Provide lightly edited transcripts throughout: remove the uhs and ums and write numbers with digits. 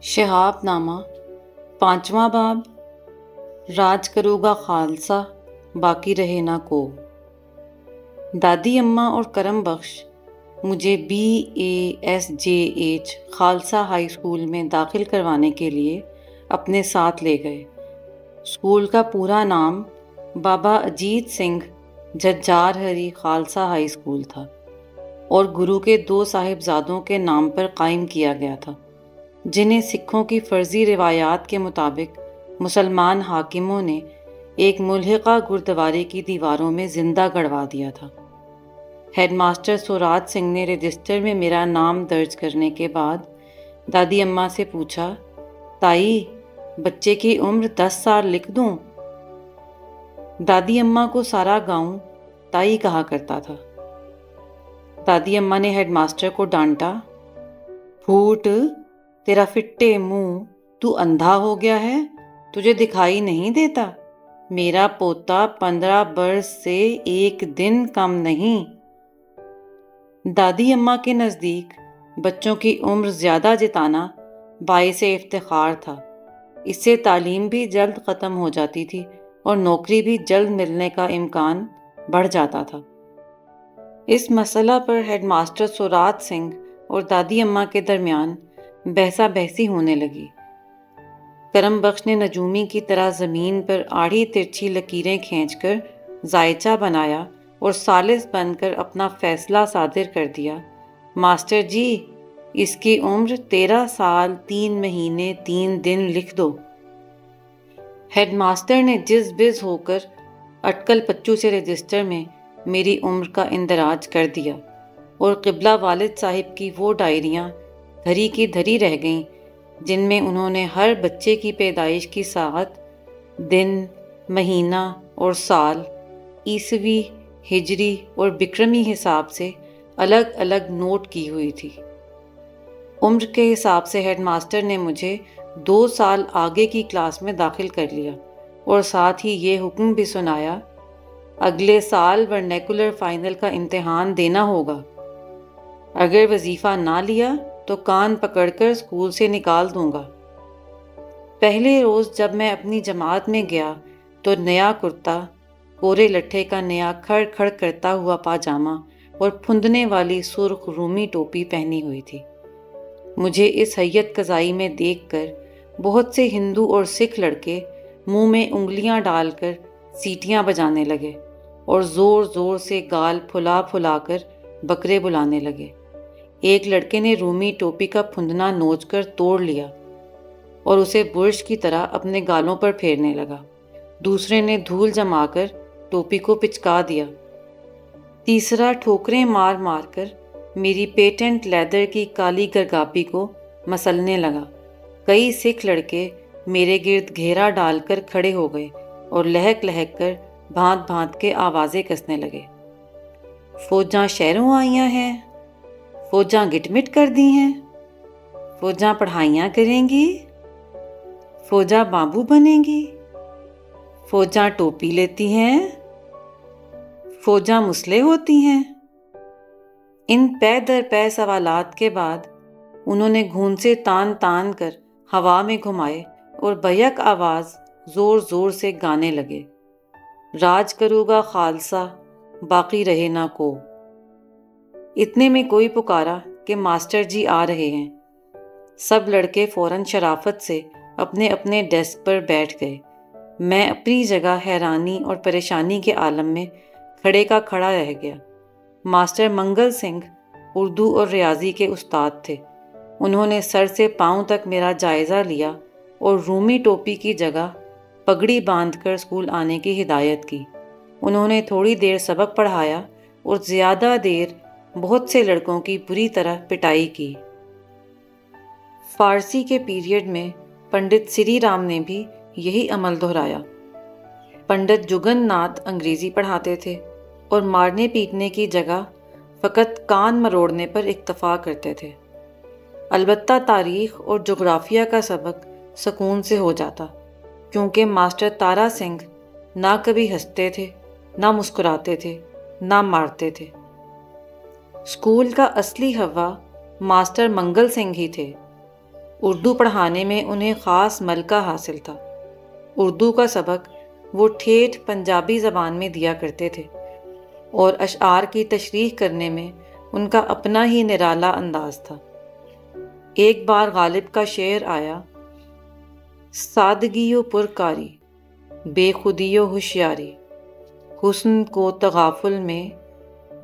شہاب نامہ پانچواں باب راج کرੂگا خالصہ باقی رہے نہ کو۔ دادی اماں اور کرم بخش مجھے BASJH خالصہ ہائی اسکول میں داخل کروانے کے لیے اپنے ساتھ لے گئے۔ اسکول کا پورا نام بابا اجیت سنگھ جھجار ہری خالصہ ہائی اسکول تھا اور گرو کے 2 صاحبزادوں کے نام پر قائم کیا گیا تھا، جنہیں سکھوں کی فرضی روایات کے مطابق مسلمان حاکموں نے ایک ملحقہ گردوارے کی دیواروں میں زندہ گڑوا دیا تھا۔ ہیڈ ماسٹر سوراج سنگھ نے رجسٹر میں میرا نام درج کرنے کے بعد دادی اماں سے پوچھا، تائی بچے کی عمر 10 سال لکھ دوں؟ دادی اماں کو سارا گاؤں تائی کہا کرتا تھا۔ دادی اماں نے ہیڈ ماسٹر کو ڈانٹا، پھوٹ، تیرا فٹے منہ، تو اندھا ہو گیا ہے، تجھے دکھائی نہیں دیتا؟ میرا پوتا 15 برس سے 1 دن کم نہیں۔ دادی اماں کے نزدیک بچوں کی عمر زیادہ جتانا باعث افتخار تھا۔ اس سے تعلیم بھی جلد ختم ہو جاتی تھی اور نوکری بھی جلد ملنے کا امکان بڑھ جاتا تھا۔ اس مسئلہ پر ہیڈ ماسٹر سوراج سنگھ اور دادی اماں کے درمیان بحثا بحثی ہونے لگی۔ کرم بخش نے نجومی کی طرح زمین پر آڑھی ترچھی لکیریں کھینچ کر زائچہ بنایا اور ثالث بن کر اپنا فیصلہ صادر کر دیا، ماسٹر جی اس کی عمر 13 سال 3 مہینے 3 دن لکھ دو۔ ہیڈ ماسٹر نے جز بز ہو کر اٹکل پچو سے رجسٹر میں میری عمر کا اندراج کر دیا اور قبلہ والد صاحب کی وہ ڈائریاں دھری کی دھری رہ گئیں جن میں انہوں نے ہر بچے کی پیدائش کی ساعت، دن، مہینہ اور سال، عیسوی، ہجری اور بکرمی حساب سے الگ الگ نوٹ کی ہوئی تھی۔ عمر کے حساب سے ہیڈ ماسٹر نے مجھے 2 سال آگے کی کلاس میں داخل کر لیا اور ساتھ ہی یہ حکم بھی سنایا، اگلے سال ورنیکولر فائنل کا امتحان دینا ہوگا، اگر وظیفہ نہ لیا تو کان پکڑ کر اسکول سے نکال دوں گا۔ پہلے روز جب میں اپنی جماعت میں گیا تو نیا کرتا، کورے لٹھے کا نیا کھڑ کھڑ کرتا ہوا پاجامہ اور پھندنے والی سرخ رومی ٹوپی پہنی ہوئی تھی۔ مجھے اس ہیئت قضائی میں دیکھ کر بہت سے ہندو اور سکھ لڑکے منہ میں انگلیاں ڈال کر سیٹیاں بجانے لگے اور زور زور سے گال پھلا پھلا کر بکرے بلانے لگے۔ ایک لڑکے نے رومی ٹوپی کا پھندنا نوچ کر توڑ لیا اور اسے برش کی طرح اپنے گالوں پر پھیرنے لگا۔ دوسرے نے دھول جما کر ٹوپی کو پچکا دیا۔ تیسرا ٹھوکریں مار مار کر میری پیٹنٹ لیدر کی کالی گرگاپی کو مسلنے لگا۔ کئی سکھ لڑکے میرے گرد گھیرا ڈال کر کھڑے ہو گئے اور لہک لہک کر بھانت بھانت کے آوازیں کسنے لگے، فوجاں شہروں آئیاں ہیں، فوجاں گٹ مٹ کر دی ہیں، فوجاں پڑھائیاں کریں گی، فوجاں بابو بنیں گی، فوجاں ٹوپی لیتی ہیں، فوجاں مسلح ہوتی ہیں۔ ان پے در پے سوالات کے بعد انہوں نے گھونسے تان تان کر ہوا میں گھمائے اور بیک آواز زور زور سے گانے لگے، راج کرੂگا خالصہ باقی رہے نہ کو۔ اتنے میں کوئی پکارا کہ ماسٹر جی آ رہے ہیں۔ سب لڑکے فوراً شرافت سے اپنے اپنے ڈیسک پر بیٹھ گئے۔ میں اپنی جگہ حیرانی اور پریشانی کے عالم میں کھڑے کا کھڑا رہ گیا۔ ماسٹر منگل سنگھ اردو اور ریاضی کے استاد تھے۔ انہوں نے سر سے پاؤں تک میرا جائزہ لیا اور رومی ٹوپی کی جگہ پگڑی باندھ کر اسکول آنے کی ہدایت کی۔ انہوں نے تھوڑی دیر سبق پڑھایا اور زیادہ دیر بہت سے لڑکوں کی بری طرح پٹائی کی۔ فارسی کے پیریڈ میں پنڈت سری رام نے بھی یہی عمل دہرایا۔ پنڈت جگن ناتھ انگریزی پڑھاتے تھے اور مارنے پیٹنے کی جگہ فقط کان مروڑنے پر اکتفا کرتے تھے۔ البتہ تاریخ اور جغرافیہ کا سبق سکون سے ہو جاتا، کیونکہ ماسٹر تارا سنگھ نہ کبھی ہنستے تھے، نہ مسکراتے تھے، نہ مارتے تھے۔ اسکول کا اصلی ہوا ماسٹر منگل سنگھ ہی تھے۔ اردو پڑھانے میں انہیں خاص ملکہ حاصل تھا۔ اردو کا سبق وہ ٹھیٹھ پنجابی زبان میں دیا کرتے تھے اور اشعار کی تشریح کرنے میں ان کا اپنا ہی نرالا انداز تھا۔ ایک بار غالب کا شعر آیا: سادگی و پرکاری، بے خودی و ہوشیاری، حسن کو تغافل میں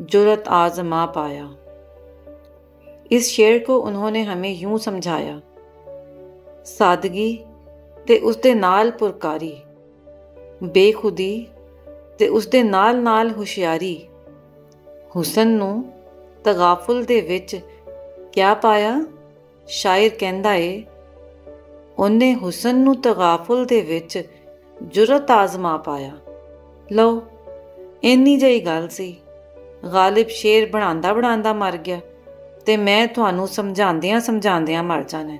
جرأت آزما پایا۔ اس شعر کو انہوں نے ہمیں یوں سمجھایا: سادگی تے اس دے نال پرکاری، بے خودی تے اس دے نال نال ہوشیاری، حسن نو تغافل دے وچ کیا پایا؟ شاعر کہندا اے انہیں حسن نو تغافل دے وچ جرأت آزما پایا۔ لو اینی جئی گل سی، غالب شعر بناندہ بناندہ مر گیا تے میں تھانوں سمجھاندیاں سمجھاندیاں مر جانا،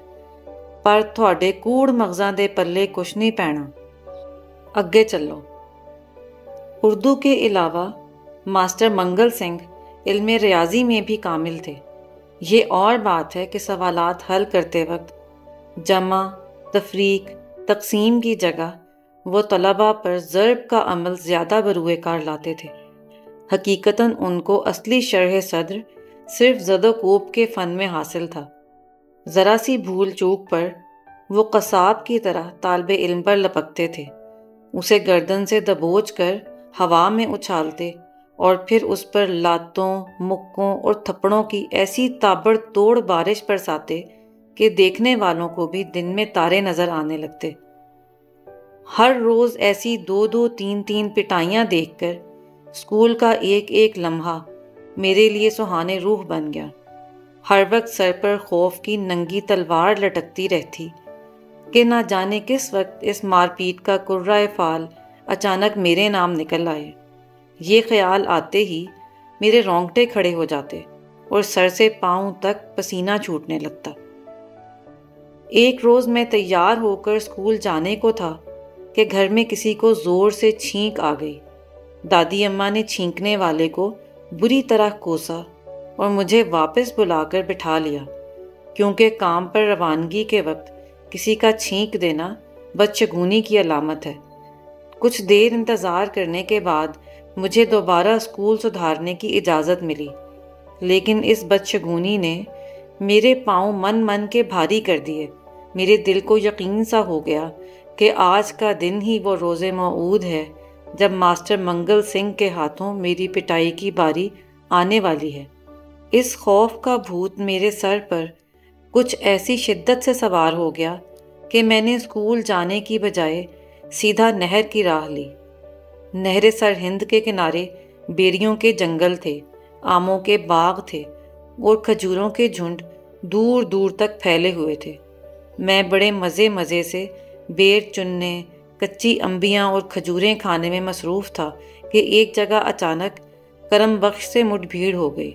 پر تھوڑے کوڑ مغزاں دے پلے کچھ نہیں پینا۔ اگے چلو۔ اردو کے علاوہ ماسٹر منگل سنگھ علم ریاضی میں بھی کامل تھے۔ یہ اور بات ہے کہ سوالات حل کرتے وقت جمع، تفریق، تقسیم کی جگہ وہ طلباء پر ضرب کا عمل زیادہ بروئے کار لاتے تھے۔ حقیقتاً ان کو اصلی شرح صدر صرف زد و کوب کے فن میں حاصل تھا۔ ذرا سی بھول چوک پر وہ قصاب کی طرح طالب علم پر لپکتے تھے، اسے گردن سے دبوچ کر ہوا میں اچھالتے اور پھر اس پر لاتوں، مکوں اور تھپڑوں کی ایسی تابڑ توڑ بارش برساتے کہ دیکھنے والوں کو بھی دن میں تارے نظر آنے لگتے۔ ہر روز ایسی 2-2 3-3 پٹائیاں دیکھ کر اسکول کا ایک ایک لمحہ میرے لیے سہانے روح بن گیا۔ ہر وقت سر پر خوف کی ننگی تلوار لٹکتی رہتی کہ نہ جانے کس وقت اس مار پیٹ کا کرۂ فال اچانک میرے نام نکل آئے۔ یہ خیال آتے ہی میرے رونگٹے کھڑے ہو جاتے اور سر سے پاؤں تک پسینہ چھوٹنے لگتا۔ ایک روز میں تیار ہو کر اسکول جانے کو تھا کہ گھر میں کسی کو زور سے چھینک آ گئی۔ دادی اماں نے چھینکنے والے کو بری طرح کوسا اور مجھے واپس بلا کر بٹھا لیا، کیونکہ کام پر روانگی کے وقت کسی کا چھینک دینا بدشگونی کی علامت ہے۔ کچھ دیر انتظار کرنے کے بعد مجھے دوبارہ اسکول سدھارنے کی اجازت ملی، لیکن اس بدشگونی نے میرے پاؤں من من کے بھاری کر دیے۔ میرے دل کو یقین سا ہو گیا کہ آج کا دن ہی وہ روز موعود ہے جب ماسٹر منگل سنگھ کے ہاتھوں میری پٹائی کی باری آنے والی ہے۔ اس خوف کا بھوت میرے سر پر کچھ ایسی شدت سے سوار ہو گیا کہ میں نے اسکول جانے کی بجائے سیدھا نہر کی راہ لی۔ نہر سرہند کے کنارے بیریوں کے جنگل تھے، آموں کے باغ تھے اور کھجوروں کے جھنڈ دور دور تک پھیلے ہوئے تھے۔ میں بڑے مزے سے بیر چننے، کچی امبیاں اور کھجوریں کھانے میں مصروف تھا کہ ایک جگہ اچانک کرم بخش سے مٹ بھیڑ ہو گئی۔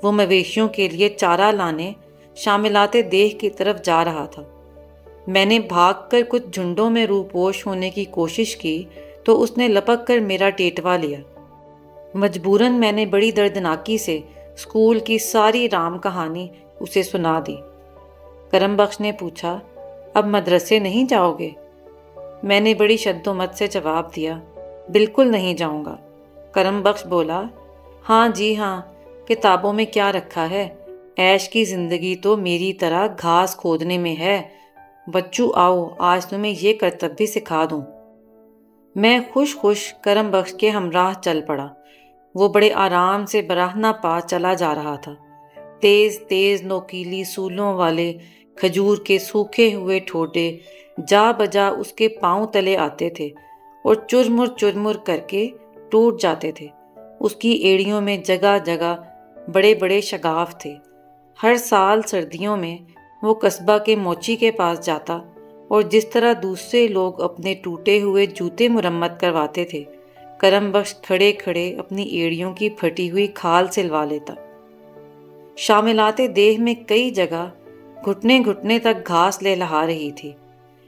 وہ مویشیوں کے لیے چارہ لانے شاملات دیہ کی طرف جا رہا تھا۔ میں نے بھاگ کر کچھ جھنڈوں میں روپوش ہونے کی کوشش کی تو اس نے لپک کر میرا ٹیٹوا لیا۔ مجبوراً میں نے بڑی دردناکی سے اسکول کی ساری رام کہانی اسے سنا دی۔ کرم بخش نے پوچھا، اب مدرسے نہیں جاؤ گے؟ میں نے بڑی شد و مت سے جواب دیا، بالکل نہیں جاؤں گا۔ کرم بخش بولا، ہاں جی ہاں، کتابوں میں کیا رکھا ہے، عیش کی زندگی تو میری طرح گھاس کھودنے میں ہے۔ بچو آؤ، آج تمہیں یہ کرتب بھی سکھا دوں۔ میں خوش کرم بخش کے ہمراہ چل پڑا۔ وہ بڑے آرام سے براہنہ پا چلا جا رہا تھا۔ تیز تیز نوکیلی سولوں والے کھجور کے سوکھے ہوئے ٹھوٹے جا بجا اس کے پاؤں تلے آتے تھے اور چرمر کر کے ٹوٹ جاتے تھے۔ اس کی ایڑیوں میں جگہ جگہ بڑے بڑے شگاف تھے۔ ہر سال سردیوں میں وہ قصبہ کے موچی کے پاس جاتا اور جس طرح دوسرے لوگ اپنے ٹوٹے ہوئے جوتے مرمت کرواتے تھے، کرم بخش کھڑے کھڑے اپنی ایڑیوں کی پھٹی ہوئی کھال سلوا لیتا۔ شاملات دیہ میں کئی جگہ گھٹنے گھٹنے تک گھاس لے لہا رہی تھی۔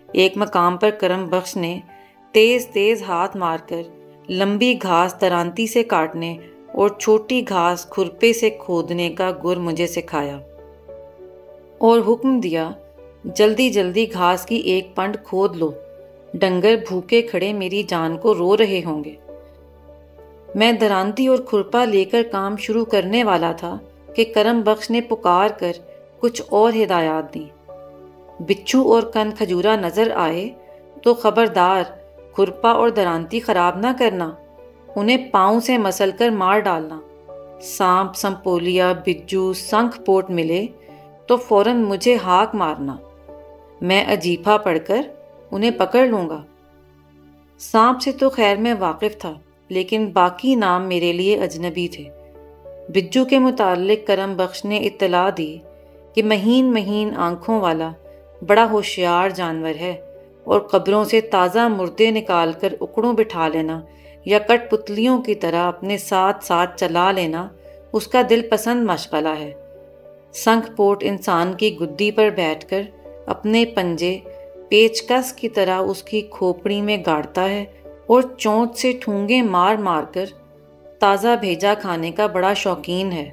ایک مقام پر کرم بخش نے تیز تیز ہاتھ مار کر لمبی گھاس درانتی سے کاٹنے اور چھوٹی گھاس کھرپے سے کھودنے کا گر مجھے سکھایا اور حکم دیا، جلدی جلدی گھاس کی ایک پنڈ کھود لو، ڈنگر بھوکے کھڑے میری جان کو رو رہے ہوں گے۔ میں درانتی اور کھرپا لے کر کام شروع کرنے والا تھا کہ کرم بخش نے پکار کر کچھ اور ہدایات دیں۔ بچھو اور کن کھجورا نظر آئے تو خبردار، کھرپا اور درانتی خراب نہ کرنا، انہیں پاؤں سے مسل کر مار ڈالنا۔ سانپ، سمپولیا، بجو، سنکھ پوٹ ملے تو فوراً مجھے ہاک مارنا، میں اجیفا پڑھ کر انہیں پکڑ لوں گا۔ سانپ سے تو خیر میں واقف تھا، لیکن باقی نام میرے لیے اجنبی تھے۔ بجو کے متعلق کرم بخش نے اطلاع دی کہ مہین مہین آنکھوں والا بڑا ہوشیار جانور ہے اور قبروں سے تازہ مردے نکال کر اکڑوں بٹھا لینا یا کٹ پتلیوں کی طرح اپنے ساتھ ساتھ چلا لینا اس کا دل پسند مشغلہ ہے۔ سنکھ پوٹ انسان کی گدی پر بیٹھ کر اپنے پنجے پیچکس کی طرح اس کی کھوپڑی میں گاڑتا ہے اور چونچ سے ٹھونگے مار مار کر تازہ بھیجا کھانے کا بڑا شوقین ہے۔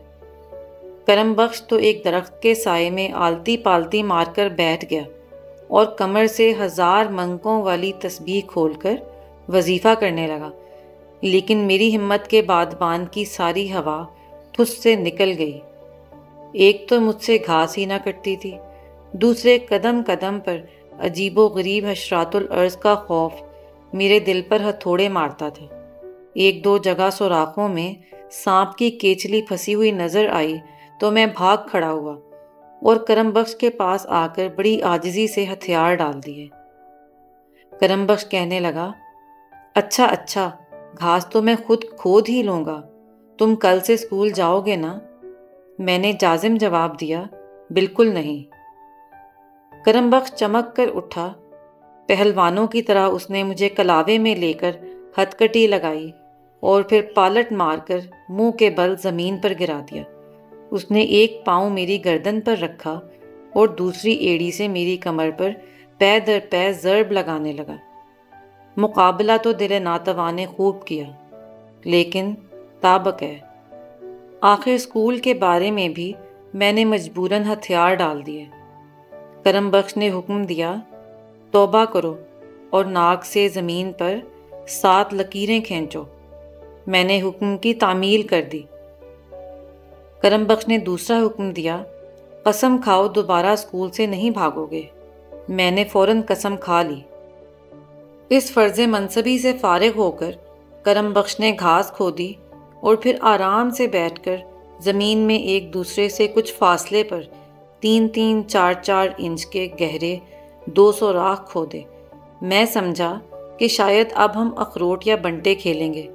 کرم بخش تو ایک درخت کے سائے میں آلتی پالتی مار کر بیٹھ گیا اور کمر سے 1000 منکوں والی تسبیح کھول کر وظیفہ کرنے لگا، لیکن میری ہمت کے بادبان کی ساری ہوا ٹھس سے نکل گئی۔ ایک تو مجھ سے گھاس ہی نہ کٹتی تھی، دوسرے قدم قدم پر عجیب و غریب حشرات الارض کا خوف میرے دل پر ہتھوڑے مارتا تھا۔ ایک دو جگہ سوراخوں میں سانپ کی کیچلی پھنسی ہوئی نظر آئی تو میں بھاگ کھڑا ہوا اور کرم بخش کے پاس آ کر بڑی عاجزی سے ہتھیار ڈال دیے۔ کرم بخش کہنے لگا، اچھا اچھا، گھاس تو میں خود کھود ہی لوں گا، تم کل سے اسکول جاؤ گے نا؟ میں نے جازم جواب دیا، بالکل نہیں۔ کرم بخش چمک کر اٹھا، پہلوانوں کی طرح اس نے مجھے کلاوے میں لے کر ہتھکٹی لگائی اور پھر پالٹ مار کر منہ کے بل زمین پر گرا دیا۔ اس نے ایک پاؤں میری گردن پر رکھا اور دوسری ایڑی سے میری کمر پر پے در پے ضرب لگانے لگا۔ مقابلہ تو دل ناتواں نے خوب کیا، لیکن تابق ہے۔ آخر اسکول کے بارے میں بھی میں نے مجبوراً ہتھیار ڈال دیے۔ کرم بخش نے حکم دیا، توبہ کرو اور ناک سے زمین پر 7 لکیریں کھینچو۔ میں نے حکم کی تعمیل کر دی۔ کرم بخش نے دوسرا حکم دیا، قسم کھاؤ دوبارہ اسکول سے نہیں بھاگو گے۔ میں نے فوراً قسم کھا لی۔ اس فرض منصبی سے فارغ ہو کر کرم بخش نے گھاس کھودی اور پھر آرام سے بیٹھ کر زمین میں ایک دوسرے سے کچھ فاصلے پر 3-3 4-4 انچ کے گہرے 2 سوراخ کھودے۔ میں سمجھا کہ شاید اب ہم اخروٹ یا بنٹے کھیلیں گے،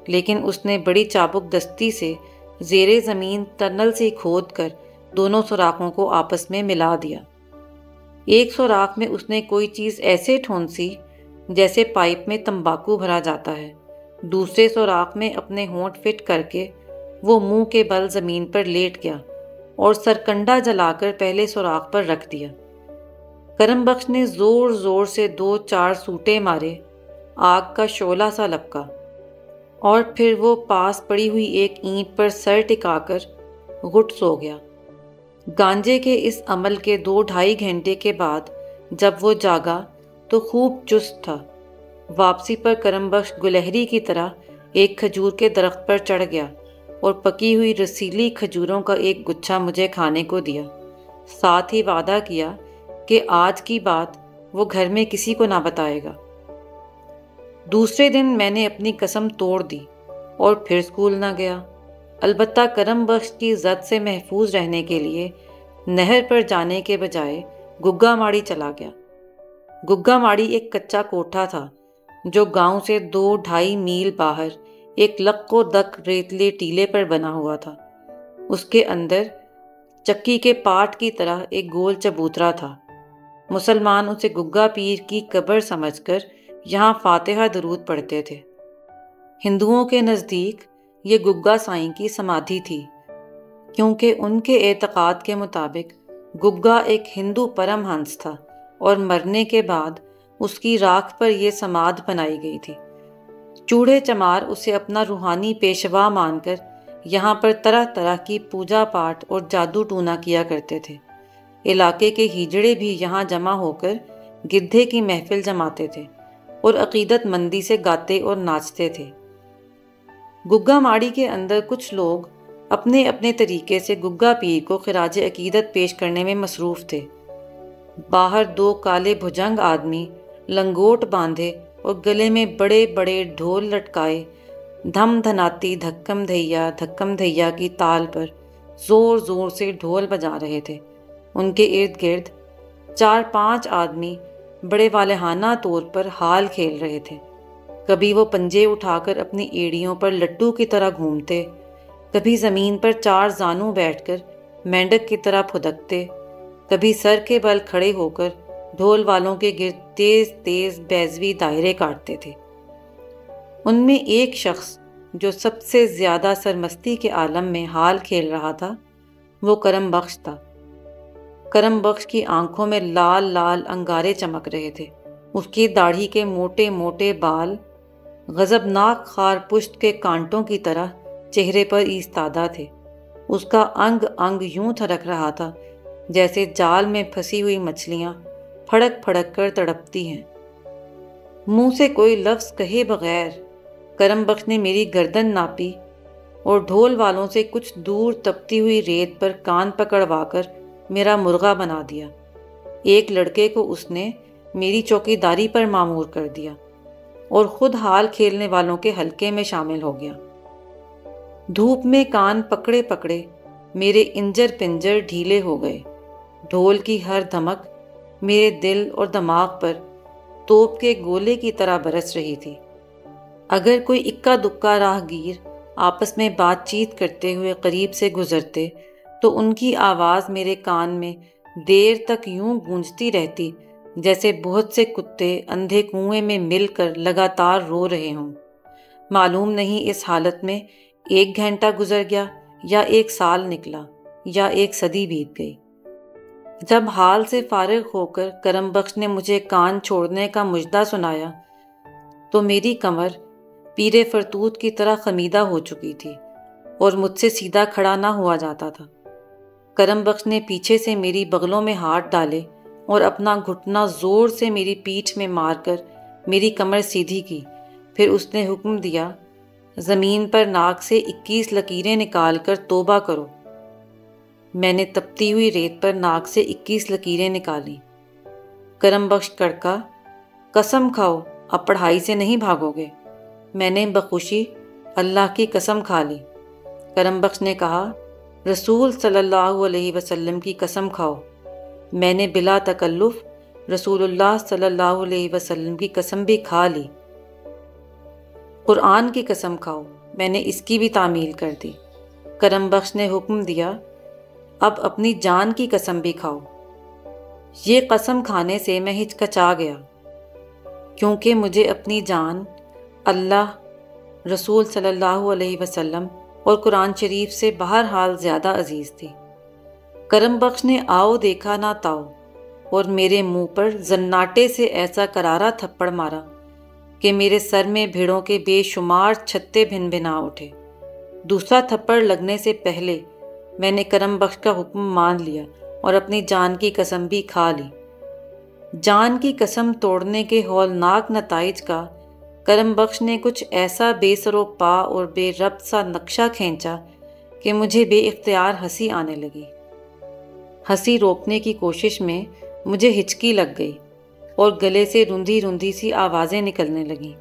لیکن اس نے بڑی چابک دستی سے زیر زمین ٹنل سے کھود کر دونوں سوراخوں کو آپس میں ملا دیا۔ ایک سوراخ میں اس نے کوئی چیز ایسے ٹھونسی جیسے پائپ میں تمباکو بھرا جاتا ہے، دوسرے سوراخ میں اپنے ہونٹ فٹ کر کے وہ منہ کے بل زمین پر لیٹ گیا اور سرکنڈا جلا کر پہلے سوراخ پر رکھ دیا۔ کرم بخش نے زور زور سے 2-4 سوٹے مارے، آگ کا شعلہ سا لپکا، اور پھر وہ پاس پڑی ہوئی ایک اینٹ پر سر ٹکا کر گھٹ سو گیا۔ گانجے کے اس عمل کے 2-2.5 گھنٹے کے بعد جب وہ جاگا تو خوب چست تھا۔ واپسی پر کرم بخش گلہری کی طرح ایک کھجور کے درخت پر چڑھ گیا اور پکی ہوئی رسیلی کھجوروں کا ایک گچھا مجھے کھانے کو دیا، ساتھ ہی وعدہ کیا کہ آج کی بات وہ گھر میں کسی کو نہ بتائے گا۔ دوسرے دن میں نے اپنی قسم توڑ دی اور پھر اسکول نہ گیا، البتہ کرم بخش کی زد سے محفوظ رہنے کے لیے نہر پر جانے کے بجائے گگا ماڑی چلا گیا۔ گگا ماڑی ایک کچا کوٹھا تھا جو گاؤں سے 2-2.5 میل باہر ایک لق و دک ریتلے ٹیلے پر بنا ہوا تھا۔ اس کے اندر چکی کے پاٹ کی طرح ایک گول چبوترا تھا۔ مسلمان اسے گگا پیر کی قبر سمجھ کر یہاں فاتحہ درود پڑھتے تھے۔ ہندوؤں کے نزدیک یہ گگا سائیں کی سمادھی تھی، کیونکہ ان کے اعتقاد کے مطابق گگا ایک ہندو پرم ہنس تھا اور مرنے کے بعد اس کی راکھ پر یہ سمادھ بنائی گئی تھی۔ چوڑے چمار اسے اپنا روحانی پیشوا مان کر یہاں پر طرح طرح کی پوجا پاٹ اور جادو ٹونا کیا کرتے تھے۔ علاقے کے ہیجڑے بھی یہاں جمع ہو کر گدھے کی محفل جماتے تھے اور عقیدت مندی سے گاتے اور ناچتے تھے۔ گگا ماڑی کے اندر کچھ لوگ اپنے اپنے طریقے سے گگا پیر کو خراج عقیدت پیش کرنے میں مصروف تھے۔ باہر دو کالے بھجنگ آدمی لنگوٹ باندھے اور گلے میں بڑے بڑے ڈھول لٹکائے دھم دھناتی دھکم دھیا کی تال پر زور زور سے ڈھول بجا رہے تھے۔ ان کے ارد گرد 4-5 آدمی بڑے والہانہ طور پر حال کھیل رہے تھے۔ کبھی وہ پنجے اٹھا کر اپنی ایڑیوں پر لٹو کی طرح گھومتے، کبھی زمین پر 4 زانوں بیٹھ کر مینڈک کی طرح پھدکتے، کبھی سر کے بل کھڑے ہو کر ڈھول والوں کے گرد تیز تیز بیضوی دائرے کاٹتے تھے۔ ان میں ایک شخص جو سب سے زیادہ سرمستی کے عالم میں حال کھیل رہا تھا وہ کرم بخش تھا۔ کرم بخش کی آنکھوں میں لال لال انگارے چمک رہے تھے۔ اس کی داڑھی کے موٹے موٹے بال غضبناک خار پشت کے کانٹوں کی طرح چہرے پر ایستادہ تھے۔ اس کا انگ انگ یوں تھرک رہا تھا جیسے جال میں پھنسی ہوئی مچھلیاں پھڑک پھڑک کر تڑپتی ہیں۔ منہ سے کوئی لفظ کہے بغیر کرم بخش نے میری گردن ناپی اور ڈھول والوں سے کچھ دور تپتی ہوئی ریت پر کان پکڑوا کر میرا مرغا بنا دیا۔ ایک لڑکے کو اس نے میری چوکی داری پر مامور کر دیا اور خود حال کھیلنے والوں کے حلقے میں شامل ہو گیا۔ دھوپ میں کان پکڑے پکڑے میرے انجر پنجر ڈھیلے ہو گئے۔ ڈھول کی ہر دھمک میرے دل اور دماغ پر توپ کے گولے کی طرح برس رہی تھی۔ اگر کوئی اکا دکا راہ گیر آپس میں بات چیت کرتے ہوئے قریب سے گزرتے تو ان کی آواز میرے کان میں دیر تک یوں گونجتی رہتی جیسے بہت سے کتے اندھے کنویں میں مل کر لگاتار رو رہے ہوں۔ معلوم نہیں اس حالت میں 1 گھنٹہ گزر گیا یا 1 سال نکلا یا 1 صدی بیت گئی۔ جب حال سے فارغ ہو کر کرم بخش نے مجھے کان چھوڑنے کا مژدہ سنایا تو میری کمر پیر فرتوت کی طرح خمیدہ ہو چکی تھی اور مجھ سے سیدھا کھڑا نہ ہوا جاتا تھا۔ کرم بخش نے پیچھے سے میری بغلوں میں ہاتھ ڈالے اور اپنا گھٹنا زور سے میری پیٹھ میں مار کر میری کمر سیدھی کی۔ پھر اس نے حکم دیا، زمین پر ناک سے 21 لکیریں نکال کر توبہ کرو۔ میں نے تپتی ہوئی ریت پر ناک سے 21 لکیریں نکالیں۔ کرم بخش کڑکا، قسم کھاؤ اب پڑھائی سے نہیں بھاگو گے۔ میں نے بخوشی اللہ کی قسم کھا لی۔ کرم بخش نے کہا، رسول صلی اللہ علیہ وسلم کی قسم کھاؤ۔ میں نے بلا تکلف رسول اللہ صلی اللہ علیہ وسلم کی قسم بھی کھا لی۔ قرآن کی قسم کھاؤ۔ میں نے اس کی بھی تعمیل کر دی۔ کرم بخش نے حکم دیا، اب اپنی جان کی قسم بھی کھاؤ۔ یہ قسم کھانے سے میں ہچکچا گیا کیونکہ مجھے اپنی جان اللہ، رسول صلی اللہ علیہ وسلم اور قرآن شریف سے بہرحال زیادہ عزیز تھی۔ کرم بخش نے آؤ دیکھا نہ تاؤ اور میرے منہ پر زناٹے سے ایسا کرارا تھپڑ مارا کہ میرے سر میں بھیڑوں کے بے شمار چھتے بھن بھنا اٹھے۔ دوسرا تھپڑ لگنے سے پہلے میں نے کرم بخش کا حکم مان لیا اور اپنی جان کی قسم بھی کھا لی۔ جان کی قسم توڑنے کے ہولناک نتائج کا کرم بخش نے کچھ ایسا بے سر و پا اور بے ربط سا نقشہ کھینچا کہ مجھے بے اختیار ہنسی آنے لگی۔ ہنسی روکنے کی کوشش میں مجھے ہچکی لگ گئی اور گلے سے روندھی روندھی سی آوازیں نکلنے لگیں،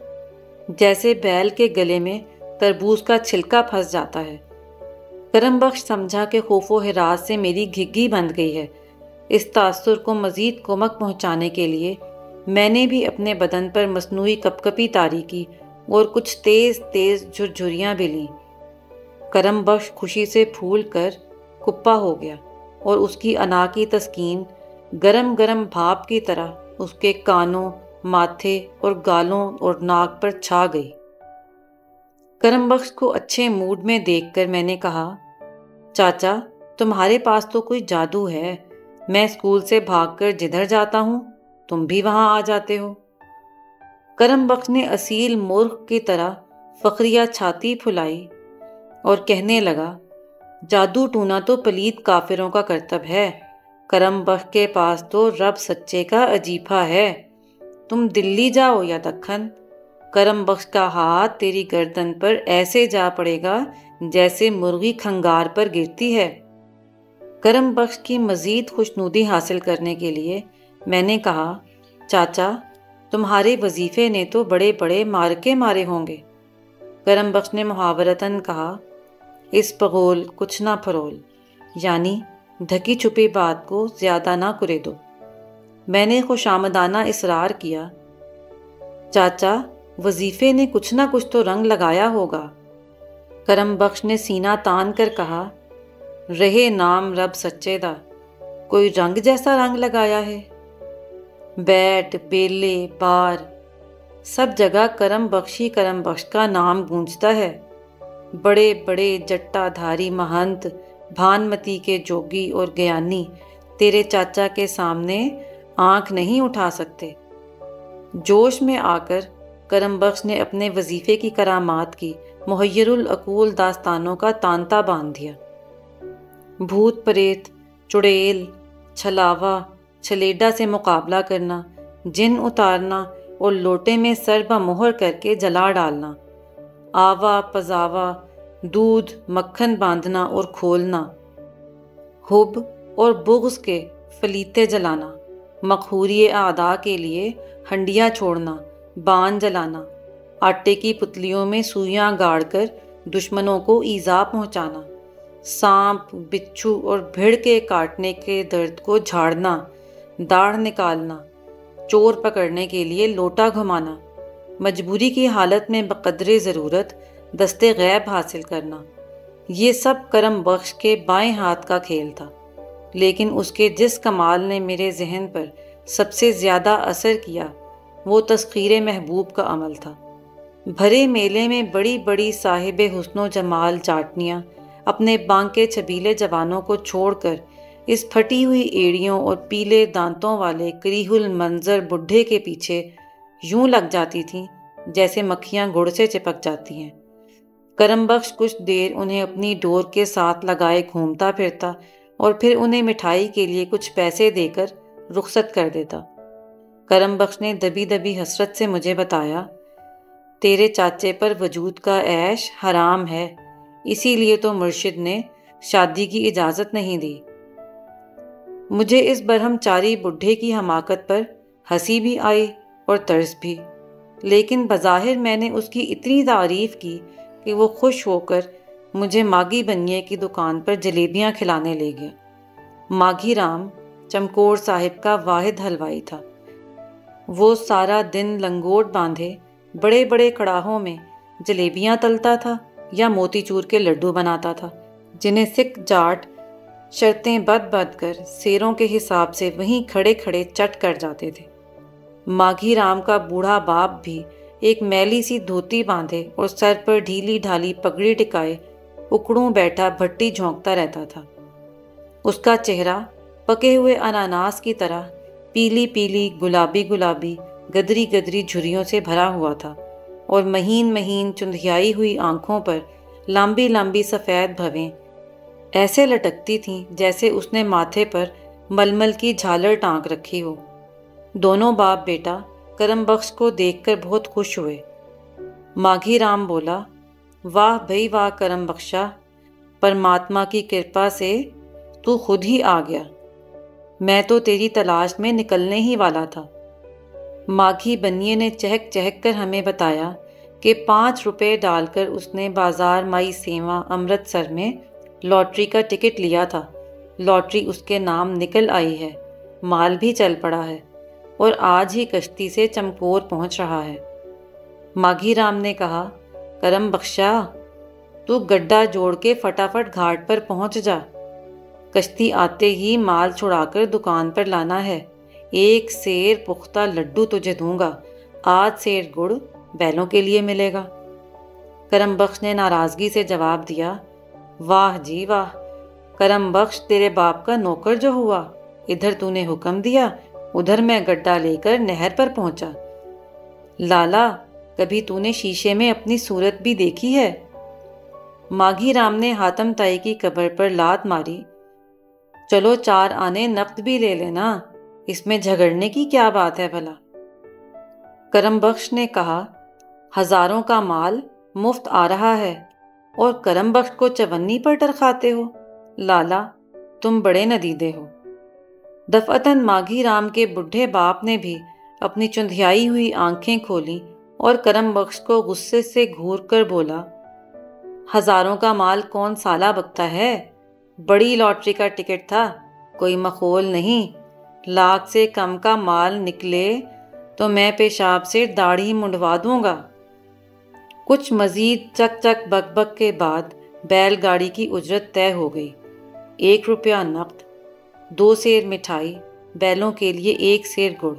جیسے بیل کے گلے میں تربوز کا چھلکا پھنس جاتا ہے۔ کرم بخش سمجھا کہ خوف و ہراس سے میری گھگی بند گئی ہے۔ اس تاثر کو مزید کمک پہنچانے کے لیے میں نے بھی اپنے بدن پر مصنوعی کپکپی طاری کی اور کچھ تیز تیز جھرجھریاں بھی لیں۔ کرم بخش خوشی سے پھول کر کپا ہو گیا اور اس کی انا کی تسکین گرم گرم بھاپ کی طرح اس کے کانوں، ماتھے اور گالوں اور ناک پر چھا گئی۔ کرم بخش کو اچھے موڈ میں دیکھ کر میں نے کہا، چاچا تمہارے پاس تو کوئی جادو ہے، میں اسکول سے بھاگ کر جدھر جاتا ہوں تم بھی وہاں آ جاتے ہو۔ کرم بخش نے اصیل مرغ کی طرح فخریہ چھاتی پھلائی اور کہنے لگا، جادو ٹونا تو پلید کافروں کا کرتب ہے، کرم بخش کے پاس تو رب سچے کا عجیبہ ہے، تم دلی جاؤ یا دکن، کرم بخش کا ہاتھ تیری گردن پر ایسے جا پڑے گا جیسے مرغی کھنگار پر گرتی ہے۔ کرم بخش کی مزید خوشنودی حاصل کرنے کے لیے میں نے کہا، چاچا تمہارے وظیفے نے تو بڑے بڑے مارکے مارے ہوں گے۔ کرم بخش نے محاورتاً کہا، اس پغول کچھ نہ پھرول، یعنی ڈھکی چھپی بات کو زیادہ نہ کرے دو۔ میں نے خوش آمدانہ اصرار کیا، چاچا وظیفے نے کچھ نہ کچھ تو رنگ لگایا ہوگا۔ کرم بخش نے سینہ تان کر کہا، رہے نام رب سچے دا، کوئی رنگ جیسا رنگ لگایا ہے؟ بیٹ، بیلے، بار، سب جگہ کرم بخش کا نام گونجتا ہے۔ بڑے بڑے جٹا دھاری مہنت، بھانمتی کے جوگی اور گیانی تیرے چاچا کے سامنے آنکھ نہیں اٹھا سکتے۔ جوش میں آ کر کرم بخش نے اپنے وظیفے کی کرامات کی محیر العقول داستانوں کا تانتا باندھ دیا۔ بھوت پریت، چڑیل، چھلاوا، چھلیڈا سے مقابلہ کرنا، جن اتارنا اور لوٹے میں سر بمہر کر کے جلا ڈالنا، آوا پزاوا، دودھ مکھن باندھنا اور کھولنا، حب اور بغض کے فلیتے جلانا، مقہوری اعداء کے لیے ہنڈیاں چھوڑنا، بان جلانا، آٹے کی پتلیوں میں سوئیاں گاڑ کر دشمنوں کو ایذا پہنچانا، سانپ، بچھو اور بھیڑ کے کاٹنے کے درد کو جھاڑنا، داڑھ نکالنا، چور پکڑنے کے لیے لوٹا گھمانا، مجبوری کی حالت میں بقدر ضرورت دستے غیب حاصل کرنا، یہ سب کرم بخش کے بائیں ہاتھ کا کھیل تھا۔ لیکن اس کے جس کمال نے میرے ذہن پر سب سے زیادہ اثر کیا وہ تسخیر محبوب کا عمل تھا۔ بھرے میلے میں بڑی بڑی صاحب حسن و جمال چاٹنیاں اپنے بانکے چھبیلے جوانوں کو چھوڑ کر اس پھٹی ہوئی ایڑیوں اور پیلے دانتوں والے کریہ المنظر بڈھے کے پیچھے یوں لگ جاتی تھیں جیسے مکھیاں گڑ سے چپک جاتی ہیں۔ کرم بخش کچھ دیر انہیں اپنی ڈور کے ساتھ لگائے گھومتا پھرتا اور پھر انہیں مٹھائی کے لیے کچھ پیسے دے کر رخصت کر دیتا۔ کرم بخش نے دبی دبی حسرت سے مجھے بتایا، تیرے چاچے پر وجود کا عیش حرام ہے، اسی لیے تو مرشد نے شادی کی اجازت نہیں دی۔ مجھے اس برہم چاری بڈھے کی حماقت پر ہنسی بھی آئی اور ترس بھی، لیکن بظاہر میں نے اس کی اتنی تعریف کی کہ وہ خوش ہو کر مجھے ماگھی بنیے کی دکان پر جلیبیاں کھلانے لے گیا۔ ماگھی رام چمکور صاحب کا واحد حلوائی تھا۔ وہ سارا دن لنگوٹ باندھے بڑے بڑے کڑاہوں میں جلیبیاں تلتا تھا یا موتی چور کے لڈو بناتا تھا، جنہیں سکھ جاٹ شرطیں بد کر سیروں کے حساب سے وہیں کھڑے کھڑے چٹ کر جاتے تھے۔ ماگھی رام کا بوڑھا باپ بھی ایک میلی سی دھوتی باندھے اور سر پر ڈھیلی ڈھالی پگڑی ٹکائے اکڑوں بیٹھا بھٹی جھونکتا رہتا تھا۔ اس کا چہرہ پکے ہوئے اناناس کی طرح پیلی پیلی گلابی گلابی گدری گدری جھریوں سے بھرا ہوا تھا اور مہین مہین چندھیائی ہوئی آنکھوں پر لمبی لمبی سفید بھویں ایسے لٹکتی تھیں جیسے اس نے ماتھے پر ململ کی جھالر ٹانک رکھی ہو۔ دونوں باپ بیٹا کرم بخش کو دیکھ کر بہت خوش ہوئے۔ ماگھی رام بولا، واہ بھئی واہ کرم بخشا، پرماتما کی کرپا سے تو خود ہی آ گیا، میں تو تیری تلاش میں نکلنے ہی والا تھا۔ ماگھی بنیے نے چہک چہک کر ہمیں بتایا کہ 5 روپے ڈال کر اس نے بازار مائی سیواں امرتسر میں لاٹری کا ٹکٹ لیا تھا۔ لاٹری اس کے نام نکل آئی ہے، مال بھی چل پڑا ہے اور آج ہی کشتی سے چمکور پہنچ رہا ہے۔ ماگھی رام نے کہا، کرم بخشا تو گڈھا جوڑ کے فٹافٹ گھاٹ پر پہنچ جا، کشتی آتے ہی مال چھڑا کر دکان پر لانا ہے، 1 سیر پختہ لڈو تجھے دوں گا، آدھ سیر گڑ بیلوں کے لیے ملے گا۔ کرم بخش نے ناراضگی سے جواب دیا، واہ جی واہ، کرم بخش تیرے باپ کا نوکر جو ہوا، ادھر تو نے حکم دیا، ادھر میں گڈھا لے کر نہر پر پہنچا۔ لالا کبھی تو نے شیشے میں اپنی صورت بھی دیکھی ہے؟ ماگھی رام نے حاتم تائی کی قبر پر لات ماری، چلو 4 آنے نقد بھی لے لینا، اس میں جھگڑنے کی کیا بات ہے بھلا؟ کرم بخش نے کہا، ہزاروں کا مال مفت آ رہا ہے اور کرم بخش کو چونی پر ٹرکاتے ہو؟ لالا تم بڑے ندیدے ہو۔ دفعتاً ماگھی رام کے بڈھے باپ نے بھی اپنی چندھیائی ہوئی آنکھیں کھولیں اور کرم بخش کو غصے سے گھور کر بولا، ہزاروں کا مال کون سالہ بکتا ہے؟ بڑی لاٹری کا ٹکٹ تھا، کوئی مخول نہیں۔ لاکھ سے کم کا مال نکلے تو میں پیشاب سے داڑھی منڈوا دوں گا۔ کچھ مزید چک چک بک بک کے بعد بیل گاڑی کی اجرت طے ہو گئی۔ 1 روپیہ نقد، 2 سیر مٹھائی، بیلوں کے لیے 1 سیر گڑ۔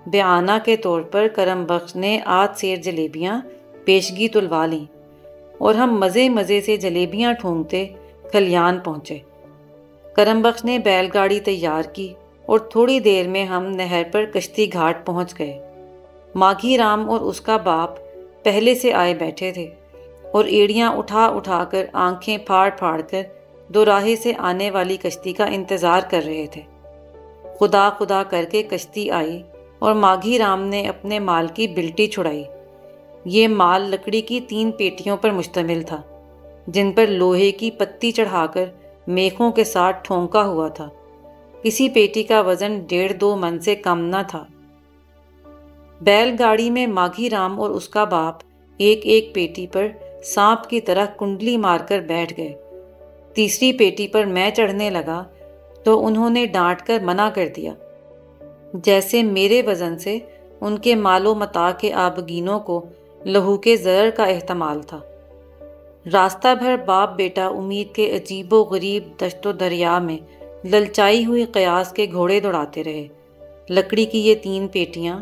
بیعانہ کے طور پر کرم بخش نے 8 سیر جلیبیاں پیشگی تلوا لیں اور ہم مزے مزے سے جلیبیاں ٹھونکتے کھلیان پہنچے۔ کرم بخش نے بیل گاڑی تیار کی اور تھوڑی دیر میں ہم نہر پر کشتی گھاٹ پہنچ گئے۔ ماگھی رام اور اس کا باپ پہلے سے آئے بیٹھے تھے اور ایڑیاں اٹھا اٹھا کر آنکھیں پھاڑ پھاڑ کر دوراہے سے آنے والی کشتی کا انتظار کر رہے تھے۔ خدا خدا کر کے کشتی آئی اور ماگھی رام نے اپنے مال کی بلٹی چھڑائی۔ یہ مال لکڑی کی 3 پیٹیوں پر مشتمل تھا، جن پر لوہے کی پتی چڑھا کر میخوں کے ساتھ ٹھونکا ہوا تھا۔ کسی پیٹی کا وزن 1.5-2 من سے کم نہ تھا۔ بیل گاڑی میں ماگھی رام اور اس کا باپ ایک ایک پیٹی پر سانپ کی طرح کنڈلی مار کر بیٹھ گئے۔ تیسری پیٹی پر میں چڑھنے لگا تو انہوں نے ڈانٹ کر منع کر دیا، جیسے میرے وزن سے ان کے مال و متاع کے آبگینوں کو لہو کے ضرر کا احتمال تھا۔ راستہ بھر باپ بیٹا امید کے عجیب و غریب دشت و دریا میں للچائی ہوئی قیاس کے گھوڑے دوڑاتے رہے۔ لکڑی کی یہ 3 پیٹیاں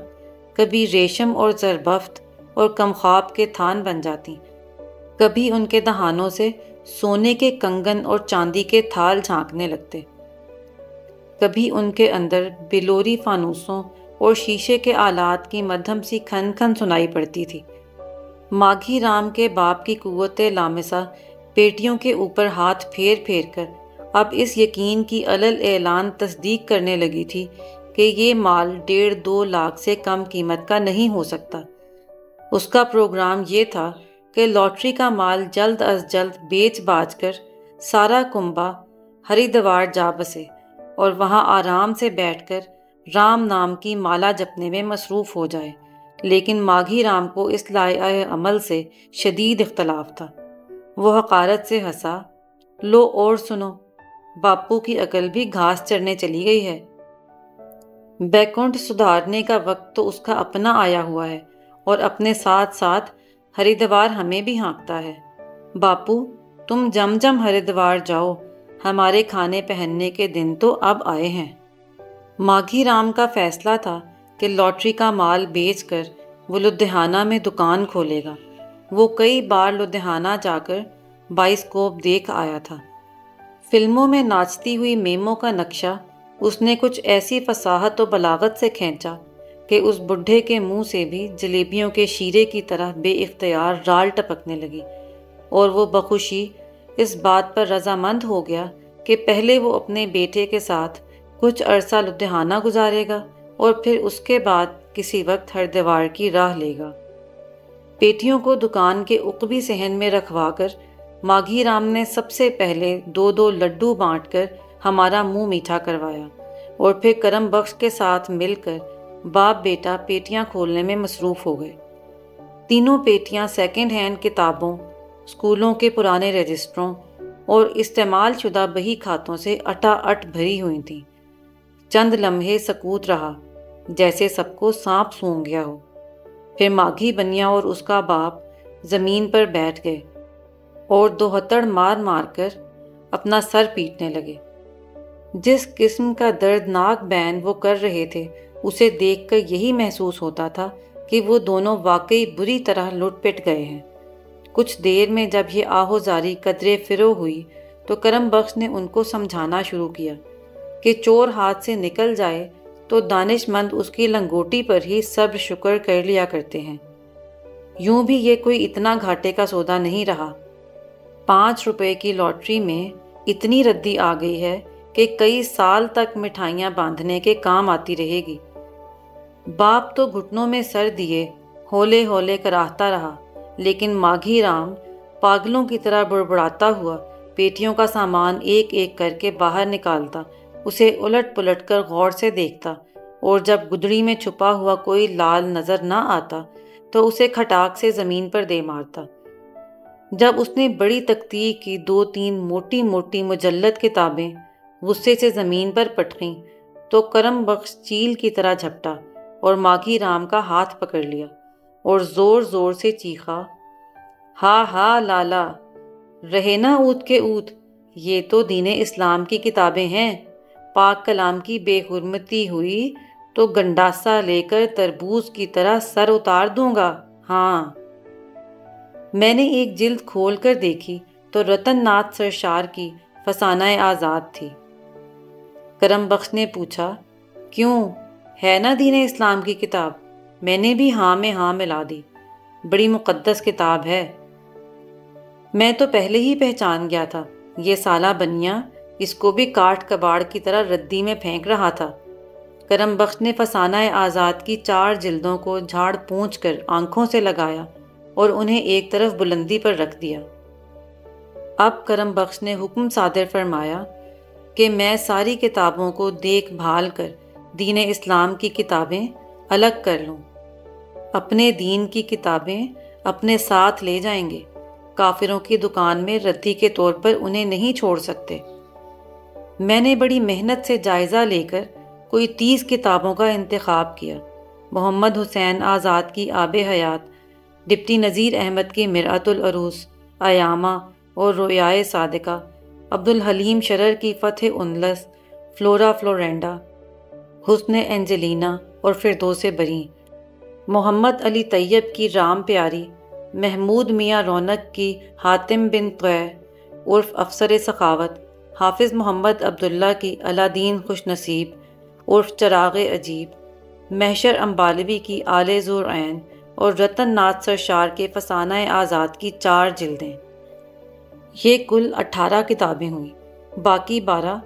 کبھی ریشم اور زربفت اور کمخواب کے تھان بن جاتی، کبھی ان کے دہانوں سے سونے کے کنگن اور چاندی کے تھال جھانکنے لگتے، کبھی ان کے اندر بلوری فانوسوں اور شیشے کے آلات کی مدھم سی کھن کھن سنائی پڑتی تھی۔ ماگھی رام کے باپ کی قوت لامسہ پیٹیوں کے اوپر ہاتھ پھیر پھیر کر اب اس یقین کی علل اعلان تصدیق کرنے لگی تھی کہ یہ مال 1.5-2 لاکھ سے کم قیمت کا نہیں ہو سکتا۔ اس کا پروگرام یہ تھا کہ لاٹری کا مال جلد از جلد بیچ باچ کر سارا کنبہ ہریدوار جا بسے اور وہاں آرام سے بیٹھ کر رام نام کی مالا جپنے میں مصروف ہو جائے۔ لیکن ماگھی رام کو اس لائحہ عمل سے شدید اختلاف تھا۔ وہ حقارت سے ہنسا، لو اور سنو، باپو کی عقل بھی گھاس چرنے چلی گئی ہے۔ بیکنٹھ سدھارنے کا وقت تو اس کا اپنا آیا ہوا ہے اور اپنے ساتھ ساتھ ہریدوار ہمیں بھی ہانکتا ہے۔ باپو تم جم جم ہریدوار جاؤ، ہمارے کھانے پہننے کے دن تو اب آئے ہیں۔ ماگھی رام کا فیصلہ تھا کہ لاٹری کا مال بیچ کر وہ لدھیانہ میں دکان کھولے گا۔ وہ کئی بار لدھیانہ جا کر بائسکوپ دیکھ آیا تھا۔ فلموں میں ناچتی ہوئی میموں کا نقشہ اس نے کچھ ایسی فصاحت و بلاغت سے کھینچا کہ اس بڈھے کے منہ سے بھی جلیبیوں کے شیرے کی طرح بے اختیار رال ٹپکنے لگی، اور وہ بخوشی اس بات پر رضامند ہو گیا کہ پہلے وہ اپنے بیٹے کے ساتھ کچھ عرصہ لدھیانہ گزارے گا اور پھر اس کے بعد کسی وقت ہریدوار کی راہ لے گا۔ پیٹیوں کو دکان کے عقبی صحن میں رکھوا کر ماگھی رام نے سب سے پہلے 2 لڈو بانٹ کر ہمارا منہ میٹھا کروایا اور پھر کرم بخش کے ساتھ مل کر باپ بیٹا پیٹیاں کھولنے میں مصروف ہو گئے۔ تینوں پیٹیاں سیکنڈ ہینڈ کتابوں، اسکولوں کے پرانے رجسٹروں اور استعمال شدہ بہی کھاتوں سے اٹا اٹ بھری ہوئی تھیں۔ چند لمحے سکوت رہا، جیسے سب کو سانپ سونگھ گیا ہو۔ پھر ماگھی بنیا اور اس کا باپ زمین پر بیٹھ گئے اور دوہتڑ مار مار کر اپنا سر پیٹنے لگے۔ جس قسم کا دردناک بین وہ کر رہے تھے اسے دیکھ کر یہی محسوس ہوتا تھا کہ وہ دونوں واقعی بری طرح لٹ پٹ گئے ہیں۔ کچھ دیر میں جب یہ آہوزاری قدرے فرو ہوئی تو کرم بخش نے ان کو سمجھانا شروع کیا کہ چور ہاتھ سے نکل جائے تو دانش مند اس کی لنگوٹی پر ہی صبر شکر کر لیا کرتے ہیں۔ یوں بھی یہ کوئی اتنا گھاٹے کا سودا نہیں رہا۔ 5 روپے کی لاٹری میں اتنی ردی آ گئی ہے کہ کئی سال تک مٹھائیاں باندھنے کے کام آتی رہے گی۔ باپ تو گھٹنوں میں سر دیے ہولے ہولے کراہتا رہا، لیکن ماگھی رام پاگلوں کی طرح بڑبڑاتا ہوا پیٹیوں کا سامان ایک ایک کر کے باہر نکالتا، اسے الٹ پلٹ کر غور سے دیکھتا، اور جب گدڑی میں چھپا ہوا کوئی لال نظر نہ آتا تو اسے کھٹاک سے زمین پر دے مارتا۔ جب اس نے بڑی تکتیک کی 2-3 موٹی موٹی مجلد کتابیں غصے سے زمین پر پٹکیں تو کرم بخش چیل کی طرح جھپٹا اور ماگھی رام کا ہاتھ پکڑ لیا اور زور زور سے چیخا، ہا ہا لالا، رہے نا اود کے اود، یہ تو دین اسلام کی کتابیں ہیں، پاک کلام کی بے حرمتی ہوئی تو گنڈاسا لے کر تربوز کی طرح سر اتار دوں گا۔ ہاں۔ میں نے ایک جلد کھول کر دیکھی تو رتن ناتھ سرشار کی فسانہ آزاد تھی۔ کرم بخش نے پوچھا، کیوں، ہے نا دین اسلام کی کتاب؟ میں نے بھی ہاں میں ہاں ملا دی، بڑی مقدس کتاب ہے۔ میں تو پہلے ہی پہچان گیا تھا، یہ سالہ بنیا اس کو بھی کاٹ کباڑ کی طرح ردی میں پھینک رہا تھا۔ کرم بخش نے فسانہ آزاد کی 4 جلدوں کو جھاڑ پونچھ کر آنکھوں سے لگایا اور انہیں ایک طرف بلندی پر رکھ دیا۔ اب کرم بخش نے حکم صادر فرمایا کہ میں ساری کتابوں کو دیکھ بھال کر دین اسلام کی کتابیں الگ کر لوں۔ اپنے دین کی کتابیں اپنے ساتھ لے جائیں گے، کافروں کی دکان میں ردی کے طور پر انہیں نہیں چھوڑ سکتے۔ میں نے بڑی محنت سے جائزہ لے کر کوئی 30 کتابوں کا انتخاب کیا۔ محمد حسین آزاد کی آب حیات، ڈپٹی نذیر احمد کی مرآت العروس، ایامہ اور رویائے صادقہ، عبدالحلیم شرر کی فتح اندلس، فلورا فلورینڈا، حسن اینجلینا اور فردوس بری، محمد علی طیب کی رام پیاری، محمود میاں رونق کی حاتم بن طویع عرف افسر سخاوت، حافظ محمد عبداللہ کی علادین خوش نصیب عرف چراغ عجیب، محشر امبالوی کی آل ذوالعین اور رتن ناتھ سرشار کے فسانہ آزاد کی 4 جلدیں۔ یہ کل 18 کتابیں ہوئیں۔ باقی 12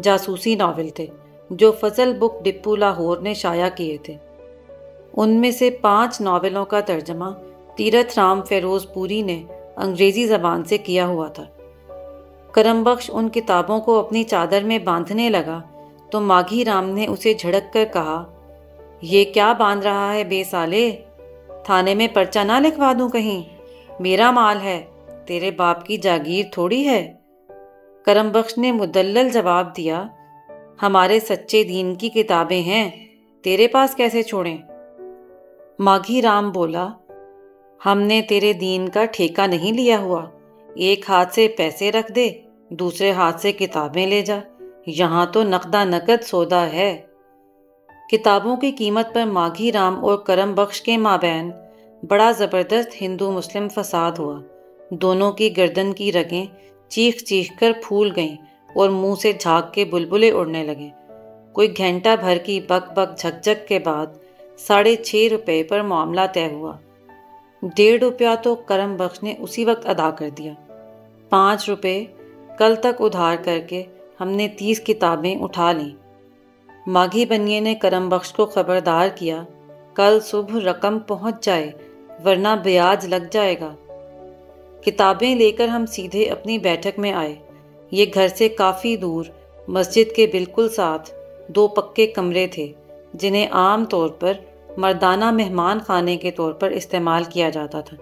جاسوسی ناول تھے جو فضل بک ڈپو لاہور نے شائع کیے تھے۔ ان میں سے 5 ناولوں کا ترجمہ تیرتھ رام فیروز پوری نے انگریزی زبان سے کیا ہوا تھا۔ کرم بخش ان کتابوں کو اپنی چادر میں باندھنے لگا تو ماگھی رام نے اسے جھڑک کر کہا، یہ کیا باندھ رہا ہے بے سالے؟ تھانے میں پرچہ نہ لکھوا دوں کہیں؟ میرا مال ہے، تیرے باپ کی جاگیر تھوڑی ہے۔ کرم بخش نے مدلل جواب دیا، ہمارے سچے دین کی کتابیں ہیں، تیرے پاس کیسے چھوڑیں؟ ماگھی رام بولا، ہم نے تیرے دین کا ٹھیکہ نہیں لیا ہوا، ایک ہاتھ سے پیسے رکھ دے، دوسرے ہاتھ سے کتابیں لے جا، یہاں تو نقدہ نقد سودا ہے۔ کتابوں کی قیمت پر ماگھی رام اور کرم بخش کے مابین بڑا زبردست ہندو مسلم فساد ہوا۔ دونوں کی گردن کی رگیں چیخ چیخ کر پھول گئیں اور منہ سے جھاگ کے بلبلے اڑنے لگے۔ کوئی گھنٹہ بھر کی بک بک جھک جھک کے بعد 6.5 روپے پر معاملہ طے ہوا۔ 1.5 روپیہ تو کرم بخش نے اسی وقت ادا کر دیا۔ 5 روپے کل تک ادھار کر کے ہم نے 30 کتابیں اٹھا لیں۔ ماگھی بنیے نے کرم بخش کو خبردار کیا، کل صبح رقم پہنچ جائے ورنہ بیاج لگ جائے گا۔ کتابیں لے کر ہم سیدھے اپنی بیٹھک میں آئے۔ یہ گھر سے کافی دور مسجد کے بالکل ساتھ 2 پکے کمرے تھے جنہیں عام طور پر مردانہ مہمان خانے کے طور پر استعمال کیا جاتا تھا۔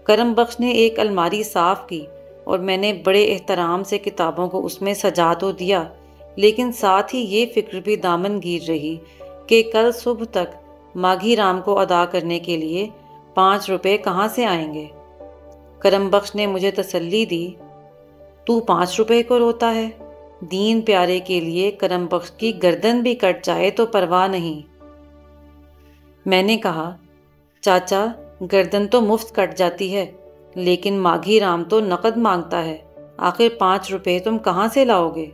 کرم بخش نے ایک الماری صاف کی اور میں نے بڑے احترام سے کتابوں کو اس میں سجا تو دیا، لیکن ساتھ ہی یہ فکر بھی دامن گیر رہی کہ کل صبح تک ماگھی رام کو ادا کرنے کے لیے 5 روپے کہاں سے آئیں گے۔ کرم بخش نے مجھے تسلی دی، تو 5 روپے کو روتا ہے؟ دین پیارے کے لیے کرم بخش کی گردن بھی کٹ جائے تو پرواہ نہیں۔ میں نے کہا، چاچا گردن تو مفت کٹ جاتی ہے، لیکن ماگھی رام تو نقد مانگتا ہے، آخر 5 روپے تم کہاں سے لاؤ گے؟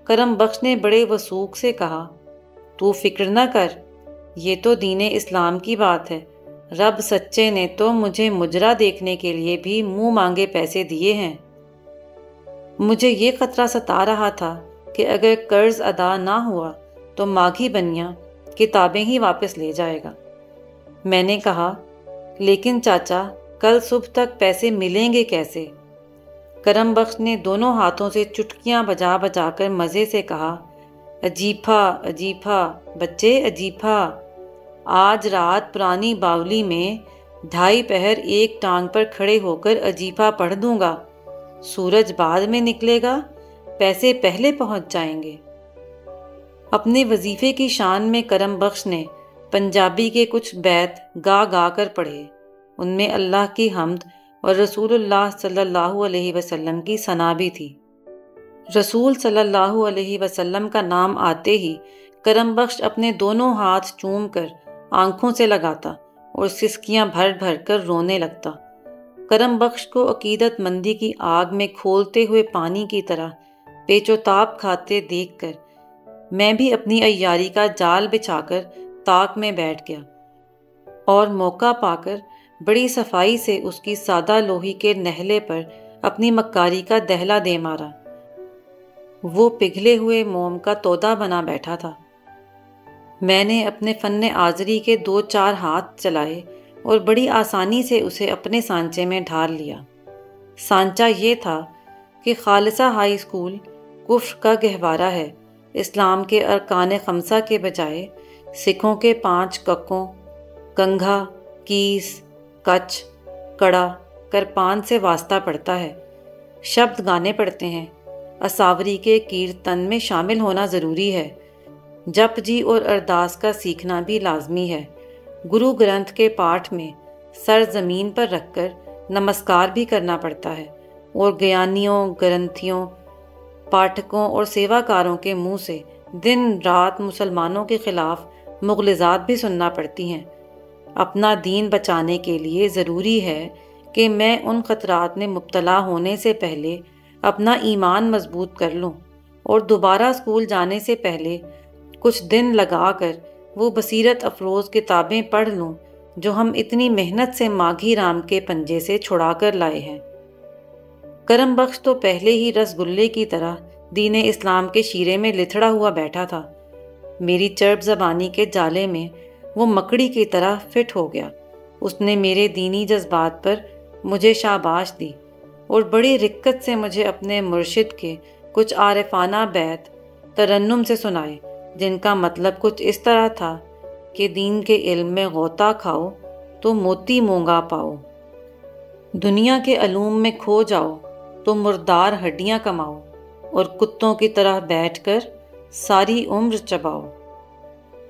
کرم بخش نے بڑے وثوق سے کہا، تو فکر نہ کر، یہ تو دین اسلام کی بات ہے، رب سچے نے تو مجھے مجرا دیکھنے کے لیے بھی منہ مانگے پیسے دیے ہیں۔ مجھے یہ خطرہ ستا رہا تھا کہ اگر قرض ادا نہ ہوا تو ماگھی بنیا کتابیں ہی واپس لے جائے گا۔ میں نے کہا، لیکن چاچا کل صبح تک پیسے ملیں گے کیسے؟ کرم بخش نے دونوں ہاتھوں سے چٹکیاں بجا بجا کر مزے سے کہا، اجیپھا اجیپھا بچے اجیپھا، آج رات پرانی باولی میں 2:30 پہر ایک ٹانگ پر کھڑے ہو کر اجیپھا پڑھ دوں گا، سورج بعد میں نکلے گا، پیسے پہلے پہنچ جائیں گے۔ اپنے وظیفے کی شان میں کرم بخش نے پنجابی کے کچھ بیت گا گا کر پڑھے۔ ان میں اللہ کی حمد اور رسول اللہ صلی اللہ علیہ وسلم کی ثنا بھی تھی۔ رسول صلی اللہ علیہ وسلم کا نام آتے ہی کرم بخش اپنے دونوں ہاتھ چوم کر آنکھوں سے لگاتا اور سسکیاں بھر بھر کر رونے لگتا۔ کرم بخش کو عقیدت مندی کی آگ میں کھولتے ہوئے پانی کی طرح پیچ و تاب کھاتے دیکھ کر میں بھی اپنی عیاری کا جال بچھا کر طاق میں بیٹھ گیا اور موقع پا کر بڑی صفائی سے اس کی سادہ لوہی کے نہلے پر اپنی مکاری کا دہلا دے مارا۔ وہ پگھلے ہوئے موم کا تودا بنا بیٹھا تھا۔ میں نے اپنے فن آزری کے 2-4 ہاتھ چلائے اور بڑی آسانی سے اسے اپنے سانچے میں ڈھال لیا۔ سانچہ یہ تھا کہ خالصہ ہائی اسکول کفر کا گہوارہ ہے۔ اسلام کے ارکان خمسہ کے بجائے سکھوں کے 5 ککوں کنگھا، کیس، کچ، کڑا، کرپان سے واسطہ پڑتا ہے، شبد گانے پڑتے ہیں، اساوری کے کیرتن میں شامل ہونا ضروری ہے، جپ جی اور ارداس کا سیکھنا بھی لازمی ہے، گرو گرنتھ کے پاٹھ میں سر زمین پر رکھ کر نمسکار بھی کرنا پڑتا ہے، اور گیانیوں، گرنتھیوں، پاٹھکوں اور سیواکاروں کے منہ سے دن رات مسلمانوں کے خلاف مغلظات بھی سننا پڑتی ہیں۔ اپنا دین بچانے کے لیے ضروری ہے کہ میں ان خطرات میں مبتلا ہونے سے پہلے اپنا ایمان مضبوط کر لوں اور دوبارہ اسکول جانے سے پہلے کچھ دن لگا کر وہ بصیرت افروز کتابیں پڑھ لوں جو ہم اتنی محنت سے ماگھی رام کے پنجے سے چھڑا کر لائے ہیں۔ کرم بخش تو پہلے ہی رس گلے کی طرح دین اسلام کے شیرے میں لتھڑا ہوا بیٹھا تھا۔ میری چرب زبانی کے جالے میں وہ مکڑی کی طرح فٹ ہو گیا۔ اس نے میرے دینی جذبات پر مجھے شاباش دی اور بڑی رکت سے مجھے اپنے مرشد کے کچھ عارفانہ بیت ترنم سے سنائے، جن کا مطلب کچھ اس طرح تھا کہ دین کے علم میں غوطہ کھاؤ تو موتی مونگا پاؤ، دنیا کے علوم میں کھو جاؤ تو مردار ہڈیاں کماؤ، اور کتوں کی طرح بیٹھ کر ساری عمر چباؤ۔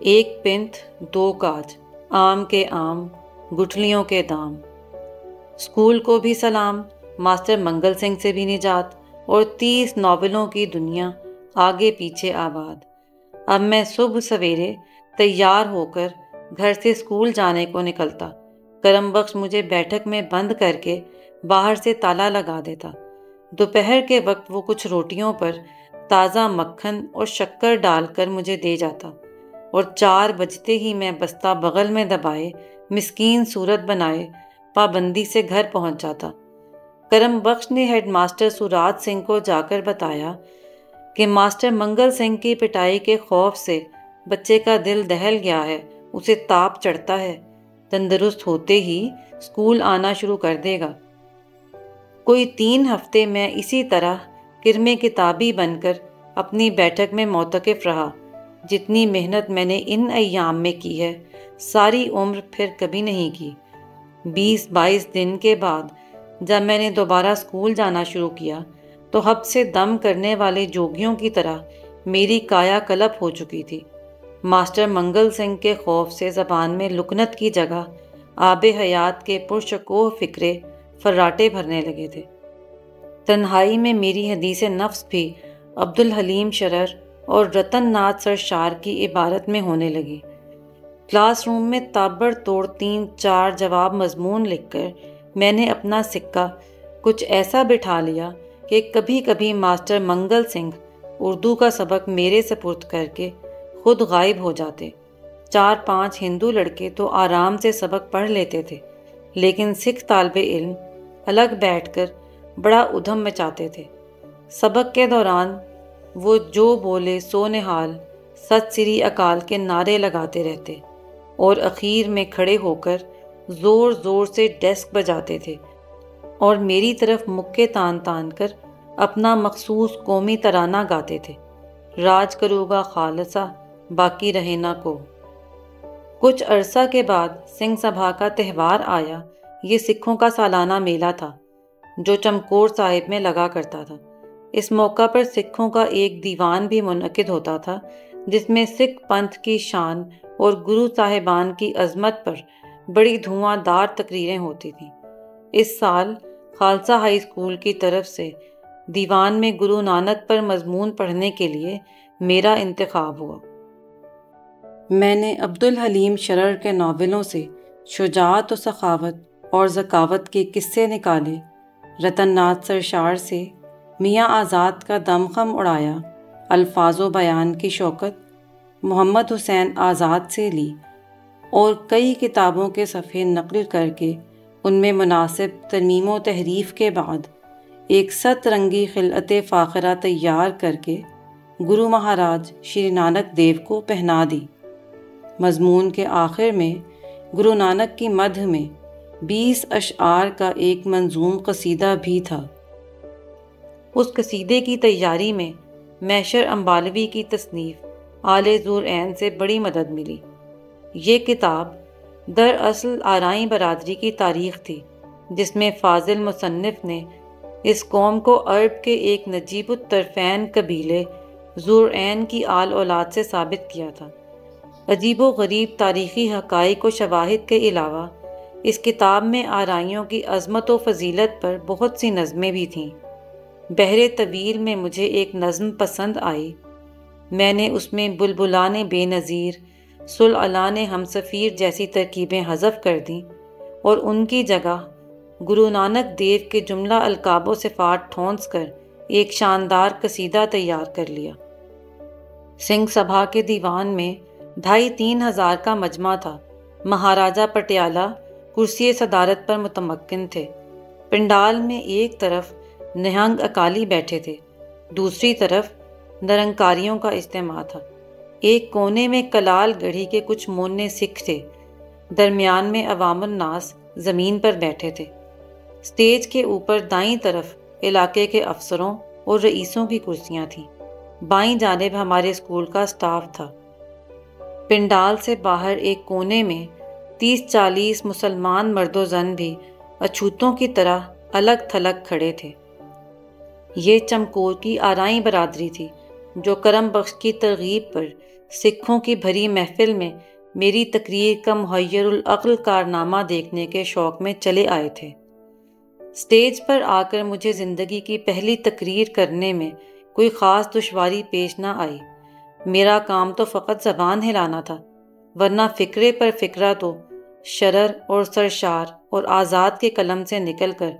1 پنتھ 2 کاج، آم کے آم گٹھلیوں کے دام۔ اسکول کو بھی سلام، ماسٹر منگل سنگھ سے بھی نجات، اور 30 ناولوں کی دنیا آگے پیچھے آباد۔ اب میں صبح سویرے تیار ہو کر گھر سے اسکول جانے کو نکلتا۔ کرم بخش مجھے بیٹھک میں بند کر کے باہر سے تالا لگا دیتا۔ دوپہر کے وقت وہ کچھ روٹیوں پر تازہ مکھن اور شکر ڈال کر مجھے دے جاتا، اور 4 بجتے ہی میں بستہ بغل میں دبائے مسکین صورت بنائے پابندی سے گھر پہنچ جاتا۔ کرم بخش نے ہیڈ ماسٹر سوراج سنگھ کو جا کر بتایا کہ ماسٹر منگل سنگھ کی پٹائی کے خوف سے بچے کا دل دہل گیا ہے، اسے تاپ چڑھتا ہے، تندرست ہوتے ہی اسکول آنا شروع کر دے گا۔ کوئی 3 ہفتے میں اسی طرح کرم کتابی بن کر اپنی بیٹھک میں معتکف رہا۔ جتنی محنت میں نے ان ایام میں کی ہے ساری عمر پھر کبھی نہیں کی۔ 20-22 دن کے بعد جب میں نے دوبارہ اسکول جانا شروع کیا تو حب سے دم کرنے والے جوگیوں کی طرح میری کایا کلپ ہو چکی تھی۔ ماسٹر منگل سنگھ کے خوف سے زبان میں لکنت کی جگہ آب حیات کے پرشکوہ فکرے فراٹے بھرنے لگے تھے۔ تنہائی میں میری حدیث نفس بھی عبدالحلیم شرر اور رتن ناتھ سرشار کی عبارت میں ہونے لگی۔ کلاس روم میں تابڑ توڑ 3-4 جواب مضمون لکھ کر میں نے اپنا سکہ کچھ ایسا بٹھا لیا کہ کبھی کبھی ماسٹر منگل سنگھ اردو کا سبق میرے سپرد کر کے خود غائب ہو جاتے۔ 4-5 ہندو لڑکے تو آرام سے سبق پڑھ لیتے تھے، لیکن سکھ طالب علم الگ بیٹھ کر بڑا ادھم مچاتے تھے۔ سبق کے دوران وہ جو بولے سو نہال ست سری اکال کے نعرے لگاتے رہتے اور اخیر میں کھڑے ہو کر زور زور سے ڈیسک بجاتے تھے اور میری طرف مکے تان تان کر اپنا مخصوص قومی ترانہ گاتے تھے، راج کرو گا خالصہ باقی رہے نہ کو۔ کچھ عرصہ کے بعد سنگھ سبھا کا تہوار آیا۔ یہ سکھوں کا سالانہ میلہ تھا جو چمکور صاحب میں لگا کرتا تھا۔ اس موقع پر سکھوں کا ایک دیوان بھی منعقد ہوتا تھا جس میں سکھ پنتھ کی شان اور گرو صاحبان کی عظمت پر بڑی دھواں دار تقریریں ہوتی تھیں۔ اس سال خالصہ ہائی اسکول کی طرف سے دیوان میں گرو نانک پر مضمون پڑھنے کے لیے میرا انتخاب ہوا۔ میں نے عبدالحلیم شرر کے ناولوں سے شجاعت و سخاوت اور ذکاوت کے قصے نکالے، رتن ناتھ سرشار سے میاں آزاد کا دمخم اڑایا، الفاظ و بیان کی شوکت محمد حسین آزاد سے لی اور کئی کتابوں کے صفحے نقل کر کے ان میں مناسب ترمیم و تحریف کے بعد ایک ست رنگی خلعت فاخرہ تیار کر کے گرو مہاراج شری نانک دیو کو پہنا دی۔ مضمون کے آخر میں گرو نانک کی مدح میں 20 اشعار کا ایک منظوم قصیدہ بھی تھا۔ اس قصیدے کی تیاری میں میشر امبالوی کی تصنیف آل زور عین سے بڑی مدد ملی۔ یہ کتاب دراصل آرائیں برادری کی تاریخ تھی جس میں فاضل مصنف نے اس قوم کو عرب کے ایک نجیب الطرفین قبیلے زور عین کی آل اولاد سے ثابت کیا تھا۔ عجیب و غریب تاریخی حقائق و شواہد کے علاوہ اس کتاب میں آرائیوں کی عظمت و فضیلت پر بہت سی نظمیں بھی تھیں۔ بحر طویل میں مجھے ایک نظم پسند آئی۔ میں نے اس میں بلبلان بے نظیر، سلعلان ہم سفیر جیسی ترکیبیں حذف کر دیں اور ان کی جگہ گرو نانک دیو کے جملہ القاب و صفات ٹھونس کر ایک شاندار قصیدہ تیار کر لیا۔ سنگھ سبھا کے دیوان میں 2,500 ہزار کا مجمع تھا۔ مہاراجہ پٹیالہ کرسی صدارت پر متمکن تھے۔ پنڈال میں ایک طرف نہنگ اکالی بیٹھے تھے، دوسری طرف نرنکاریوں کا اجتماع تھا۔ ایک کونے میں کلال گڑھی کے کچھ مونے سکھ تھے، درمیان میں عوام الناس زمین پر بیٹھے تھے۔ اسٹیج کے اوپر دائیں طرف علاقے کے افسروں اور رئیسوں کی کرسیاں تھیں، بائیں جانب ہمارے اسکول کا اسٹاف تھا۔ پنڈال سے باہر ایک کونے میں 30-40 مسلمان مرد و زن بھی اچھوتوں کی طرح الگ تھلگ کھڑے تھے۔ یہ چمکور کی آرائیں برادری تھی جو کرم بخش کی ترغیب پر سکھوں کی بھری محفل میں میری تقریر کا محیر العقل کارنامہ دیکھنے کے شوق میں چلے آئے تھے۔ اسٹیج پر آ کر مجھے زندگی کی پہلی تقریر کرنے میں کوئی خاص دشواری پیش نہ آئی۔ میرا کام تو فقط زبان ہلانا تھا، ورنہ فکرے پر فکرہ تو شرر اور سرشار اور آزاد کے قلم سے نکل کر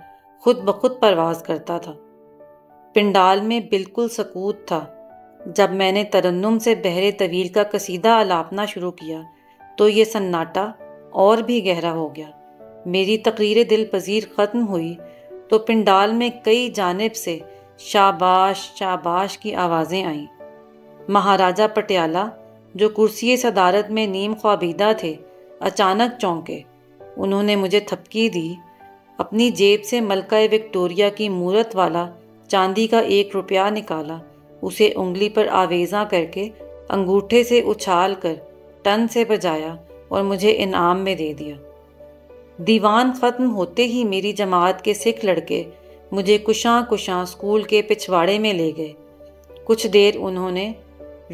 خود بخود پرواز کرتا تھا۔ پنڈال میں بالکل سکوت تھا۔ جب میں نے ترنم سے بحر طویل کا قصیدہ الاپنا شروع کیا تو یہ سناٹا اور بھی گہرا ہو گیا۔ میری تقریر دل پذیر ختم ہوئی تو پنڈال میں کئی جانب سے شاباش شاباش کی آوازیں آئیں۔ مہاراجہ پٹیالہ جو کرسی صدارت میں نیم خوابیدہ تھے اچانک چونکے۔ انہوں نے مجھے تھپکی دی، اپنی جیب سے ملکہ وکٹوریہ کی مورت والا چاندی کا 1 روپیہ نکالا، اسے انگلی پر آویزاں کر کے انگوٹھے سے اچھال کر ٹن سے بجایا اور مجھے انعام میں دے دیا۔ دیوان ختم ہوتے ہی میری جماعت کے سکھ لڑکے مجھے کشاں کشاں اسکول کے پچھواڑے میں لے گئے۔ کچھ دیر انہوں نے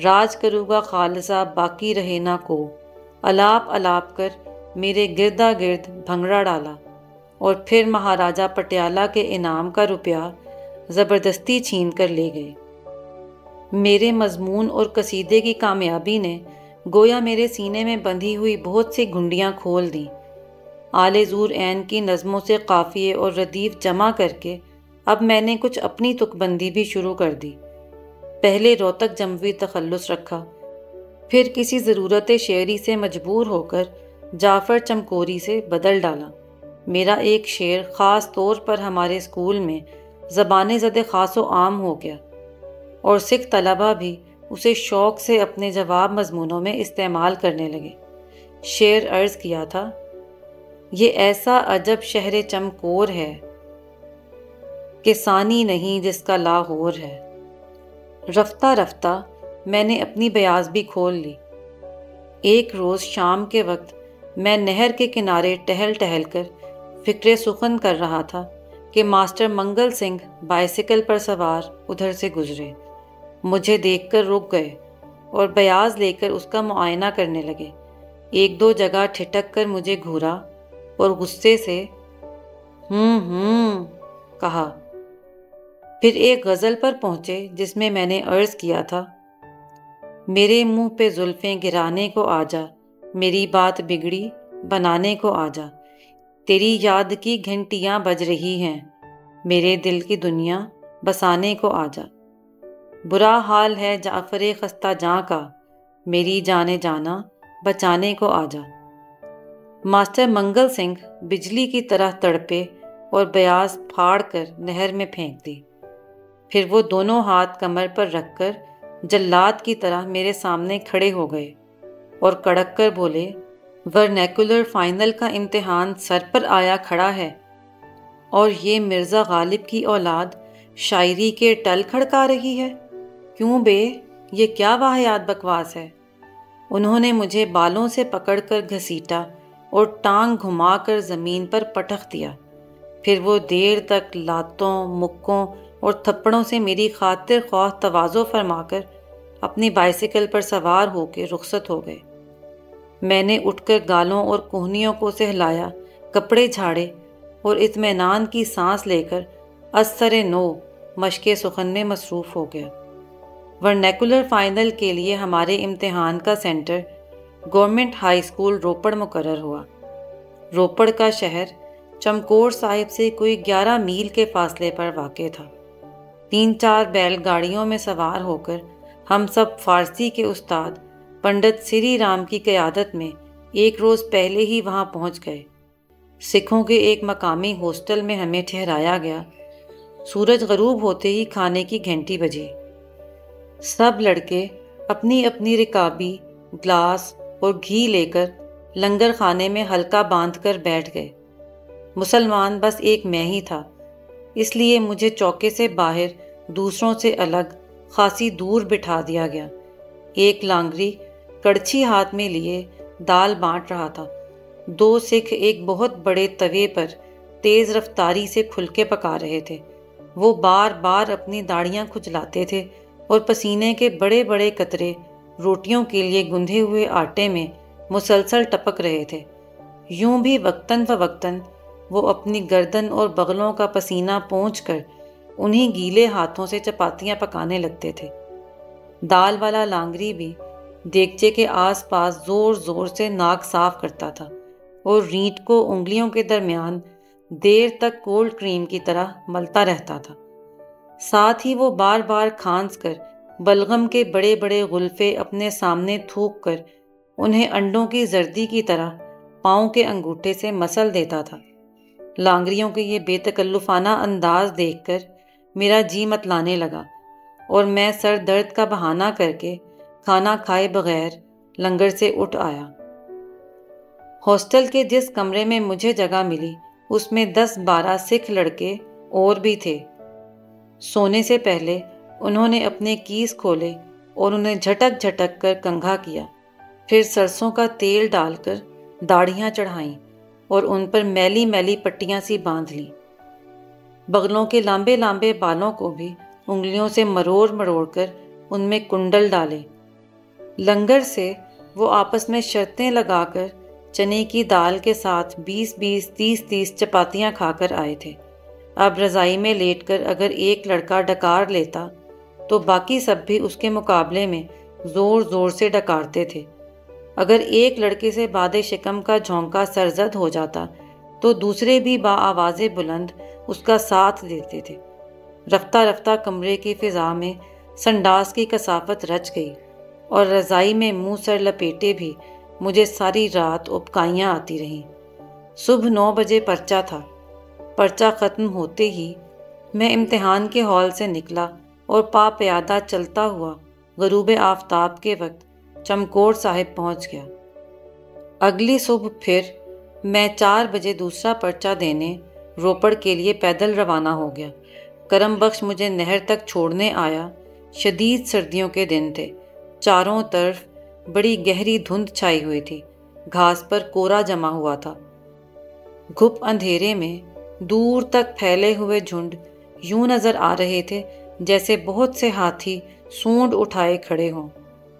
راج کرو گا خالصہ باقی رہے نہ کو الاپ الاپ کر میرے گردا گرد بھنگڑا ڈالا اور پھر مہاراجہ پٹیالہ کے انعام کا روپیہ زبردستی چھین کر لے گئے۔ میرے مضمون اور قصیدے کی کامیابی نے گویا میرے سینے میں بندھی ہوئی بہت سی گھنڈیاں کھول دیں۔ آل زور عین کی نظموں سے قافیے اور ردیف جمع کر کے اب میں نے کچھ اپنی تک بندی بھی شروع کر دی۔ پہلے روتک جموی تخلص رکھا، پھر کسی ضرورت شعری سے مجبور ہو کر جعفر چمکوری سے بدل ڈالا۔ میرا ایک شعر خاص طور پر ہمارے اسکول میں زبان زد خاص و عام ہو گیا۔ اور سکھ طلبہ بھی اسے شوق سے اپنے جواب مضمونوں میں استعمال کرنے لگے۔ شعر عرض کیا تھا، یہ ایسا عجب شہر چمکور ہے کہ ثانی نہیں جس کا لاہور ہے۔ رفتہ رفتہ میں نے اپنی بیاض بھی کھول لی۔ ایک روز شام کے وقت میں نہر کے کنارے ٹہل ٹہل کر فکر سخن کر رہا تھا کہ ماسٹر منگل سنگھ بائیسیکل پر سوار ادھر سے گزرے۔ مجھے دیکھ کر رک گئے اور بیاض لے کر اس کا معائنہ کرنے لگے۔ ایک دو جگہ ٹھٹک کر مجھے گھورا اور غصے سے کہا۔ پھر ایک غزل پر پہنچے جس میں نے عرض کیا تھا، میرے منہ پہ زلفیں گرانے کو آجا، میری بات بگڑی بنانے کو آجا، تیری یاد کی گھنٹیاں بج رہی ہیں، میرے دل کی دنیا بسانے کو آجا، برا حال ہے جعفر خستہ جاں کا، میری جانے جانا بچانے کو آجا۔ ماسٹر منگل سنگھ بجلی کی طرح تڑپے اور بیاض پھاڑ کر نہر میں پھینک دی۔ پھر وہ دونوں ہاتھ کمر پر رکھ کر جلاد کی طرح میرے سامنے کھڑے ہو گئے اور کڑک کر بولے، ورنیکولر فائنل کا امتحان سر پر آیا کھڑا ہے اور یہ مرزا غالب کی اولاد شاعری کے ٹل کھڑکا رہی ہے، کیوں بے، یہ کیا واہیات بکواس ہے؟ انہوں نے مجھے بالوں سے پکڑ کر گھسیٹا اور ٹانگ گھما کر زمین پر پٹخ دیا۔ پھر وہ دیر تک لاتوں، مکوں اور تھپڑوں سے میری خاطر خواہ تواضع فرما کر اپنی بائیسیکل پر سوار ہو کے رخصت ہو گئے۔ میں نے اٹھ کر گالوں اور کوہنیوں کو سہلایا، کپڑے جھاڑے اور اطمینان کی سانس لے کر ازسر نو مشق سخن میں مصروف ہو گیا۔ ورنیکولر فائنل کے لیے ہمارے امتحان کا centre government high school Ropar مقرر ہوا۔ روپڑ کا شہر چمکور صاحب سے کوئی 11 میل کے فاصلے پر واقع تھا۔ 3-4 بیل گاڑیوں میں سوار ہو کر ہم سب فارسی کے استاد پنڈت سری رام کی قیادت میں ایک روز پہلے ہی وہاں پہنچ گئے۔ سکھوں کے ایک مقامی ہاسٹل میں ہمیں ٹھہرایا گیا۔ سورج غروب ہوتے ہی کھانے کی گھنٹی بجی۔ سب لڑکے اپنی اپنی رکابی، گلاس اور گھی لے کر لنگر خانے میں حلقہ باندھ کر بیٹھ گئے۔ مسلمان بس ایک میں ہی تھا، اس لیے مجھے چوکے سے باہر دوسروں سے الگ خاصی دور بٹھا دیا گیا۔ ایک لانگری کڑچھی ہاتھ میں لیے دال بانٹ رہا تھا۔ 2 سکھ ایک بہت بڑے توے پر تیز رفتاری سے پھلکے پکا رہے تھے۔ وہ بار بار اپنی داڑھیاں کھجلاتے تھے اور پسینے کے بڑے بڑے قطرے روٹیوں کے لیے گندھے ہوئے آٹے میں مسلسل ٹپک رہے تھے۔ یوں بھی وقتاً فوقتاً وہ اپنی گردن اور بغلوں کا پسینہ پونچھ کر انہی گیلے ہاتھوں سے چپاتیاں پکانے لگتے تھے۔ دال والا لانگری بھی دیگچے کے آس پاس زور زور سے ناک صاف کرتا تھا اور رینٹ کو انگلیوں کے درمیان دیر تک کولڈ کریم کی طرح ملتا رہتا تھا۔ ساتھ ہی وہ بار بار کھانس کر بلغم کے بڑے بڑے غلفے اپنے سامنے تھوک کر انہیں انڈوں کی زردی کی طرح پاؤں کے انگوٹھے سے مسل دیتا تھا۔ لانگریوں کے یہ بے تکلفانہ انداز دیکھ کر میرا جی متلانے لگا اور میں سر درد کا بہانہ کر کے کھانا کھائے بغیر لنگر سے اٹھ آیا۔ ہاسٹل کے جس کمرے میں مجھے جگہ ملی اس میں 10-12 سکھ لڑکے اور بھی تھے۔ سونے سے پہلے انہوں نے اپنے کیس کھولے اور انہیں جھٹک جھٹک کر کنگھا کیا، پھر سرسوں کا تیل ڈال کر داڑھیاں چڑھائیں اور ان پر میلی میلی پٹیاں سی باندھ لیں۔ بغلوں کے لمبے لمبے بالوں کو بھی انگلیوں سے مروڑ مروڑ کر ان میں کنڈل ڈالے۔ لنگر سے وہ آپس میں شرطیں لگا کر چنے کی دال کے ساتھ 20-20 30-30 چپاتیاں کھا کر آئے تھے۔ اب رضائی میں لیٹ کر اگر ایک لڑکا ڈکار لیتا تو باقی سب بھی اس کے مقابلے میں زور زور سے ڈکارتے تھے۔ اگر ایک لڑکے سے باد شکم کا جھونکا سرزد ہو جاتا تو دوسرے بھی بآواز بلند اس کا ساتھ دیتے تھے۔ رفتہ رفتہ کمرے کی فضا میں سنڈاس کی کثافت رچ گئی اور رضائی میں منہ سر لپیٹے بھی مجھے ساری رات ابکائیاں آتی رہیں۔ صبح 9 بجے پرچہ تھا۔ پرچہ ختم ہوتے ہی میں امتحان کے ہال سے نکلا اور پا پیادہ چلتا ہوا غروب آفتاب کے وقت چمکور صاحب پہنچ گیا۔ اگلی صبح پھر میں 4 بجے دوسرا پرچہ دینے روپڑ کے لیے پیدل روانہ ہو گیا۔ کرم بخش مجھے نہر تک چھوڑنے آیا۔ شدید سردیوں کے دن تھے، چاروں طرف بڑی گہری دھند چھائی ہوئی تھی، گھاس پر کورا جمع ہوا تھا۔ گھپ اندھیرے میں دور تک پھیلے ہوئے جھنڈ یوں نظر آ رہے تھے جیسے بہت سے ہاتھی سونڈ اٹھائے کھڑے ہوں۔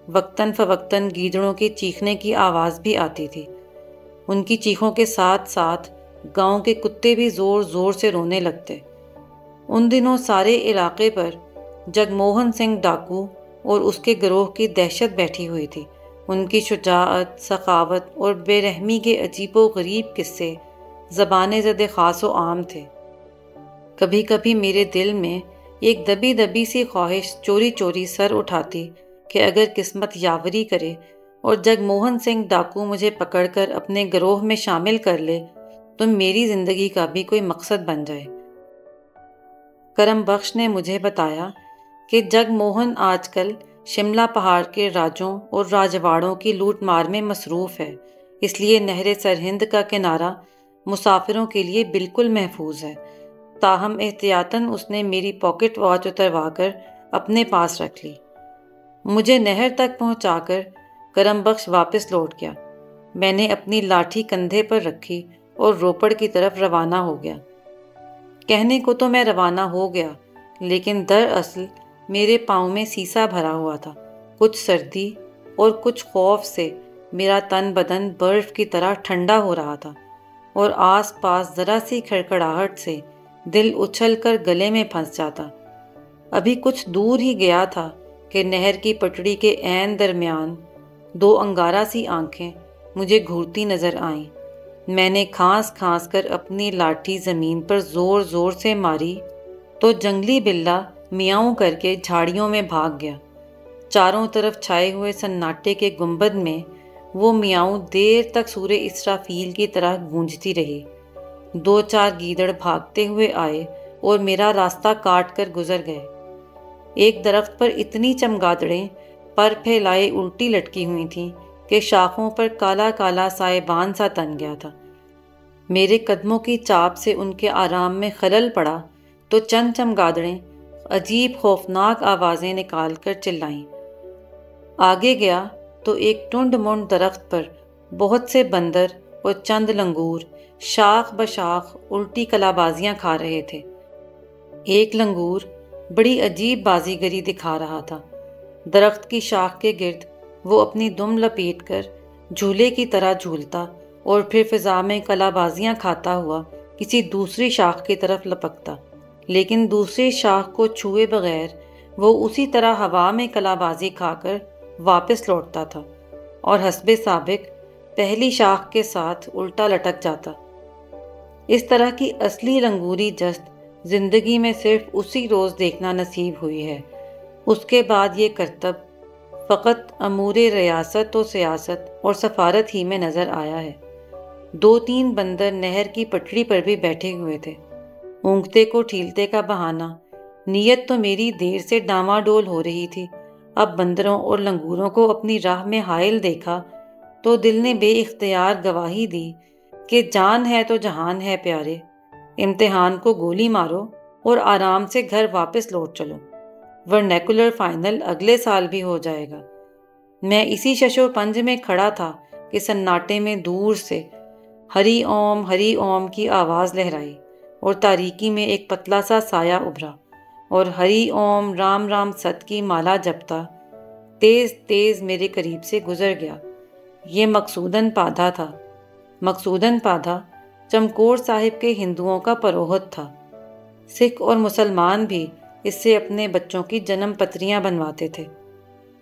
وقتاً فوقتاً گیدڑوں کے چیخنے کی آواز بھی آتی تھی۔ ان کی چیخوں کے ساتھ ساتھ گاؤں کے کتے بھی زور زور سے رونے لگتے۔ ان دنوں سارے علاقے پر جگموہن سنگھ ڈاکو اور اس کے گروہ کی دہشت بیٹھی ہوئی تھی۔ ان کی شجاعت، سخاوت اور بے رحمی کے عجیب و غریب قصے زبان زد خاص و عام تھے۔ کبھی کبھی میرے دل میں ایک دبی دبی سی خواہش چوری چوری سر اٹھاتی کہ اگر قسمت یاوری کرے اور جگموہن سنگھ ڈاکو مجھے پکڑ کر اپنے گروہ میں شامل کر لے تو میری زندگی کا بھی کوئی مقصد بن جائے۔ کرم بخش نے مجھے بتایا کہ جگموہن آج کل شملہ پہاڑ کے راجوں اور راجواڑوں کی لوٹ مار میں مصروف ہے، اس لیے نہر سرہند کا کنارہ مسافروں کے لیے بالکل محفوظ ہے۔ تاہم احتیاطاً اس نے میری پاکٹ واچ اتروا کر اپنے پاس رکھ لی۔ مجھے نہر تک پہنچا کر کرم بخش واپس لوٹ گیا۔ میں نے اپنی لاٹھی کندھے پر رکھی اور روپڑ کی طرف روانہ ہو گیا۔ کہنے کو تو میں روانہ ہو گیا، لیکن دراصل میرے پاؤں میں سیسا بھرا ہوا تھا۔ کچھ سردی اور کچھ خوف سے میرا تن بدن برف کی طرح ٹھنڈا ہو رہا تھا، اور آس پاس ذرا سی کھڑکھڑاہٹ سے دل اچھل کر گلے میں پھنس جاتا۔ ابھی کچھ دور ہی گیا تھا کہ نہر کی پٹڑی کے عین درمیان 2 انگارہ سی آنکھیں مجھے گھورتی نظر آئیں۔ میں نے کھانس کھانس کر اپنی لاٹھی زمین پر زور زور سے ماری تو جنگلی بلّا میاؤں کر کے جھاڑیوں میں بھاگ گیا۔ چاروں طرف چھائے ہوئے سناٹے کے گنبد میں وہ میاؤں دیر تک سورہ اسرافیل کی طرح گونجتی رہی۔ 2-4 گیدڑ بھاگتے ہوئے آئے اور میرا راستہ کاٹ کر گزر گئے۔ ایک درخت پر اتنی چمگادڑیں پر پھیلائے الٹی لٹکی ہوئی تھیں کہ شاخوں پر کالا کالا سائبان سا تن گیا تھا۔ میرے قدموں کی چاپ سے ان کے آرام میں خلل پڑا تو چند چمگادڑیں عجیب خوفناک آوازیں نکال کر چلائیں۔ آگے گیا تو ایک ٹنڈ منڈ درخت پر بہت سے بندر اور چند لنگور شاخ بشاخ الٹی کلابازیاں کھا رہے تھے۔ ایک لنگور بڑی عجیب بازیگری دکھا رہا تھا۔ درخت کی شاخ کے گرد وہ اپنی دم لپیٹ کر جھولے کی طرح جھولتا اور پھر فضا میں کلابازیاں کھاتا ہوا کسی دوسری شاخ کی طرف لپکتا، لیکن دوسری شاخ کو چھوئے بغیر وہ اسی طرح ہوا میں کلابازی کھا کر واپس لوٹتا تھا اور حسب سابق پہلی شاخ کے ساتھ الٹا لٹک جاتا۔ اس طرح کی اصلی لنگوری جست زندگی میں صرف اسی روز دیکھنا نصیب ہوئی ہے۔ اس کے بعد یہ کرتب فقط امور ریاست و سیاست اور سفارت ہی میں نظر آیا ہے۔ 2-3 بندر نہر کی پٹڑی پر بھی بیٹھے ہوئے تھے۔ اونگتے کو ٹھیلتے کا بہانہ، نیت تو میری دیر سے ڈاواں ڈول ہو رہی تھی۔ اب بندروں اور لنگوروں کو اپنی راہ میں حائل دیکھا تو دل نے بے اختیار گواہی دی کہ جان ہے تو جہان ہے پیارے، امتحان کو گولی مارو اور آرام سے گھر واپس لوٹ چلو، ورنیکولر فائنل اگلے سال بھی ہو جائے گا۔ میں اسی شش و پنج میں کھڑا تھا کہ سناٹے میں دور سے ہری اوم کی آواز لہرائی اور تاریکی میں ایک پتلا سا سایہ ابھرا اور ہری اوم رام رام ست کی مالا جپتا تیز تیز میرے قریب سے گزر گیا۔ یہ مقصوداً پادھا تھا۔ مقصوداً پادھا چمکور صاحب کے ہندوؤں کا پروہت تھا۔ سکھ اور مسلمان بھی اس سے اپنے بچوں کی جنم پتریاں بنواتے تھے۔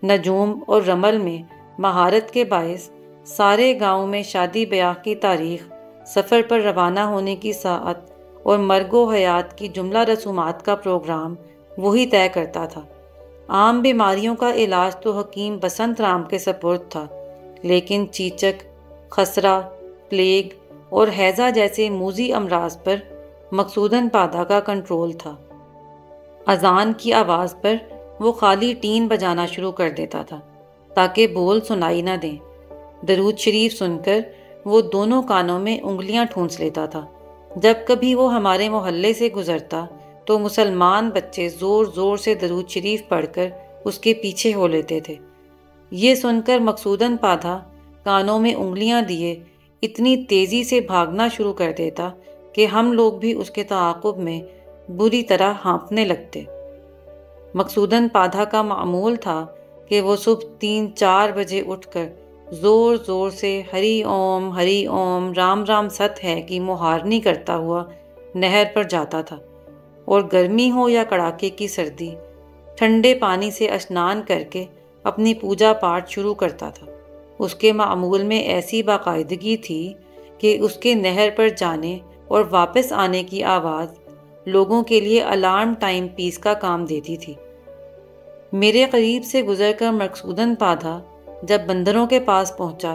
نجوم اور رمل میں مہارت کے باعث سارے گاؤں میں شادی بیاہ کی تاریخ، سفر پر روانہ ہونے کی ساعت اور مرگ و حیات کی جملہ رسومات کا پروگرام وہی طے کرتا تھا۔ عام بیماریوں کا علاج تو حکیم بسنت رام کے سپرد تھا، لیکن چیچک، خسرہ، پلیگ اور ہیضہ جیسے موذی امراض پر مقصوداً پادھا کا کنٹرول تھا۔ اذان کی آواز پر وہ خالی ٹین بجانا شروع کر دیتا تھا تاکہ بول سنائی نہ دیں۔ درود شریف سن کر وہ دونوں کانوں میں انگلیاں ٹھونس لیتا تھا۔ جب کبھی وہ ہمارے محلے سے گزرتا تو مسلمان بچے زور زور سے درود شریف پڑھ کر اس کے پیچھے ہو لیتے تھے۔ یہ سن کر مقصوداً پادھا کانوں میں انگلیاں دیے اتنی تیزی سے بھاگنا شروع کر دیتا کہ ہم لوگ بھی اس کے تعاقب میں بری طرح ہانپنے لگتے۔ مقصوداً پادھا کا معمول تھا کہ وہ صبح 3-4 بجے اٹھ کر زور زور سے ہری اوم رام رام ست ہے کی مہارنی کرتا ہوا نہر پر جاتا تھا، اور گرمی ہو یا کڑاکے کی سردی ٹھنڈے پانی سے اشنان کر کے اپنی پوجا پاٹ شروع کرتا تھا۔ اس کے معمول میں ایسی باقاعدگی تھی کہ اس کے نہر پر جانے اور واپس آنے کی آواز لوگوں کے لیے الارم ٹائم پیس کا کام دیتی تھی۔ میرے قریب سے گزر کر مقصوداً پادھا جب بندروں کے پاس پہنچا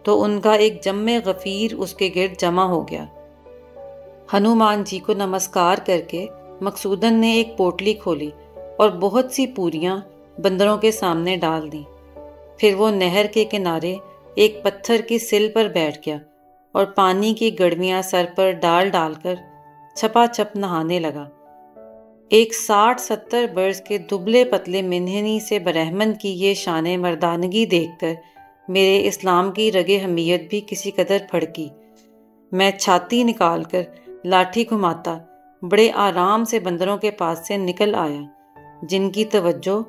تو ان کا ایک جم غفیر اس کے گرد جمع ہو گیا۔ ہنومان جی کو نمسکار کر کے مقصوداً نے ایک پوٹلی کھولی اور بہت سی پوریاں بندروں کے سامنے ڈال دیں۔ پھر وہ نہر کے کنارے ایک پتھر کی سل پر بیٹھ گیا اور پانی کی گڑویاں سر پر ڈال ڈال کر چھپا چھپ نہانے لگا۔ ایک 60-70 برس کے دبلے پتلے منہنی سے برہمن کی یہ شان مردانگی دیکھ کر میرے اسلام کی رگ حمیت بھی کسی قدر بھڑکی۔ میں چھاتی نکال کر لاٹھی گھماتا بڑے آرام سے بندروں کے پاس سے نکل آیا، جن کی توجہ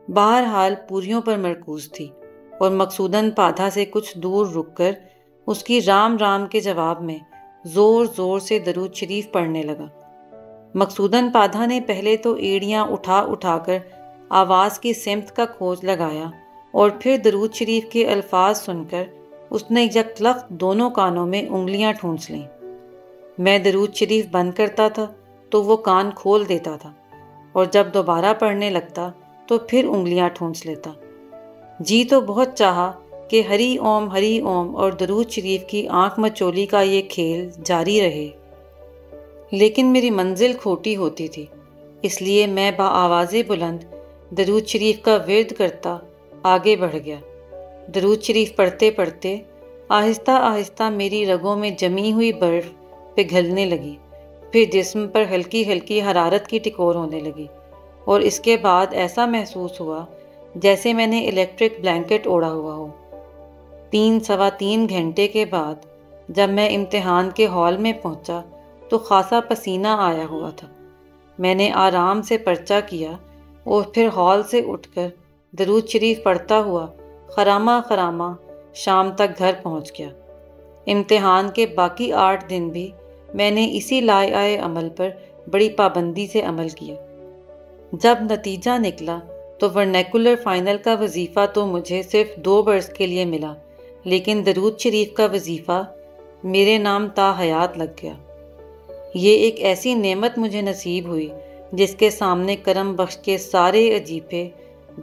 بہرحال پوریوں پر مرکوز تھی، اور مقصوداً پادھا سے کچھ دور رک کر اس کی رام رام کے جواب میں زور زور سے درود شریف پڑھنے لگا۔ مقصوداً پادھا نے پہلے تو ایڑیاں اٹھا اٹھا کر آواز کی سمت کا کھوج لگایا، اور پھر درود شریف کے الفاظ سن کر اس نے یکلخت دونوں کانوں میں انگلیاں ٹھونس لیں۔ میں درود شریف بند کرتا تھا تو وہ کان کھول دیتا تھا، اور جب دوبارہ پڑھنے لگتا تو پھر انگلیاں ٹھونس لیتا۔ جی تو بہت چاہا کہ ہری اوم اور درود شریف کی آنکھ مچولی کا یہ کھیل جاری رہے، لیکن میری منزل کھوٹی ہوتی تھی، اس لیے میں بآواز بلند درود شریف کا ورد کرتا آگے بڑھ گیا۔ درود شریف پڑھتے پڑھتے آہستہ آہستہ میری رگوں میں جمی ہوئی برف پگھلنے لگی، پھر جسم پر ہلکی ہلکی حرارت کی ٹکور ہونے لگی، اور اس کے بعد ایسا محسوس ہوا جیسے میں نے الیکٹرک بلینکٹ اوڑھا ہوا ہو۔ 3-3.25 گھنٹے کے بعد جب میں امتحان کے ہال میں پہنچا تو خاصا پسینہ آیا ہوا تھا۔ میں نے آرام سے پرچہ کیا اور پھر ہال سے اٹھ کر درود شریف پڑھتا ہوا خرامہ شام تک گھر پہنچ گیا۔ امتحان کے باقی 8 دن بھی میں نے اسی لائحہ عمل پر بڑی پابندی سے عمل کیا۔ جب نتیجہ نکلا تو ورنیکولر فائنل کا وظیفہ تو مجھے صرف 2 برس کے لیے ملا، لیکن درود شریف کا وظیفہ میرے نام تا حیات لگ گیا۔ یہ ایک ایسی نعمت مجھے نصیب ہوئی جس کے سامنے کرم بخش کے سارے وظیفے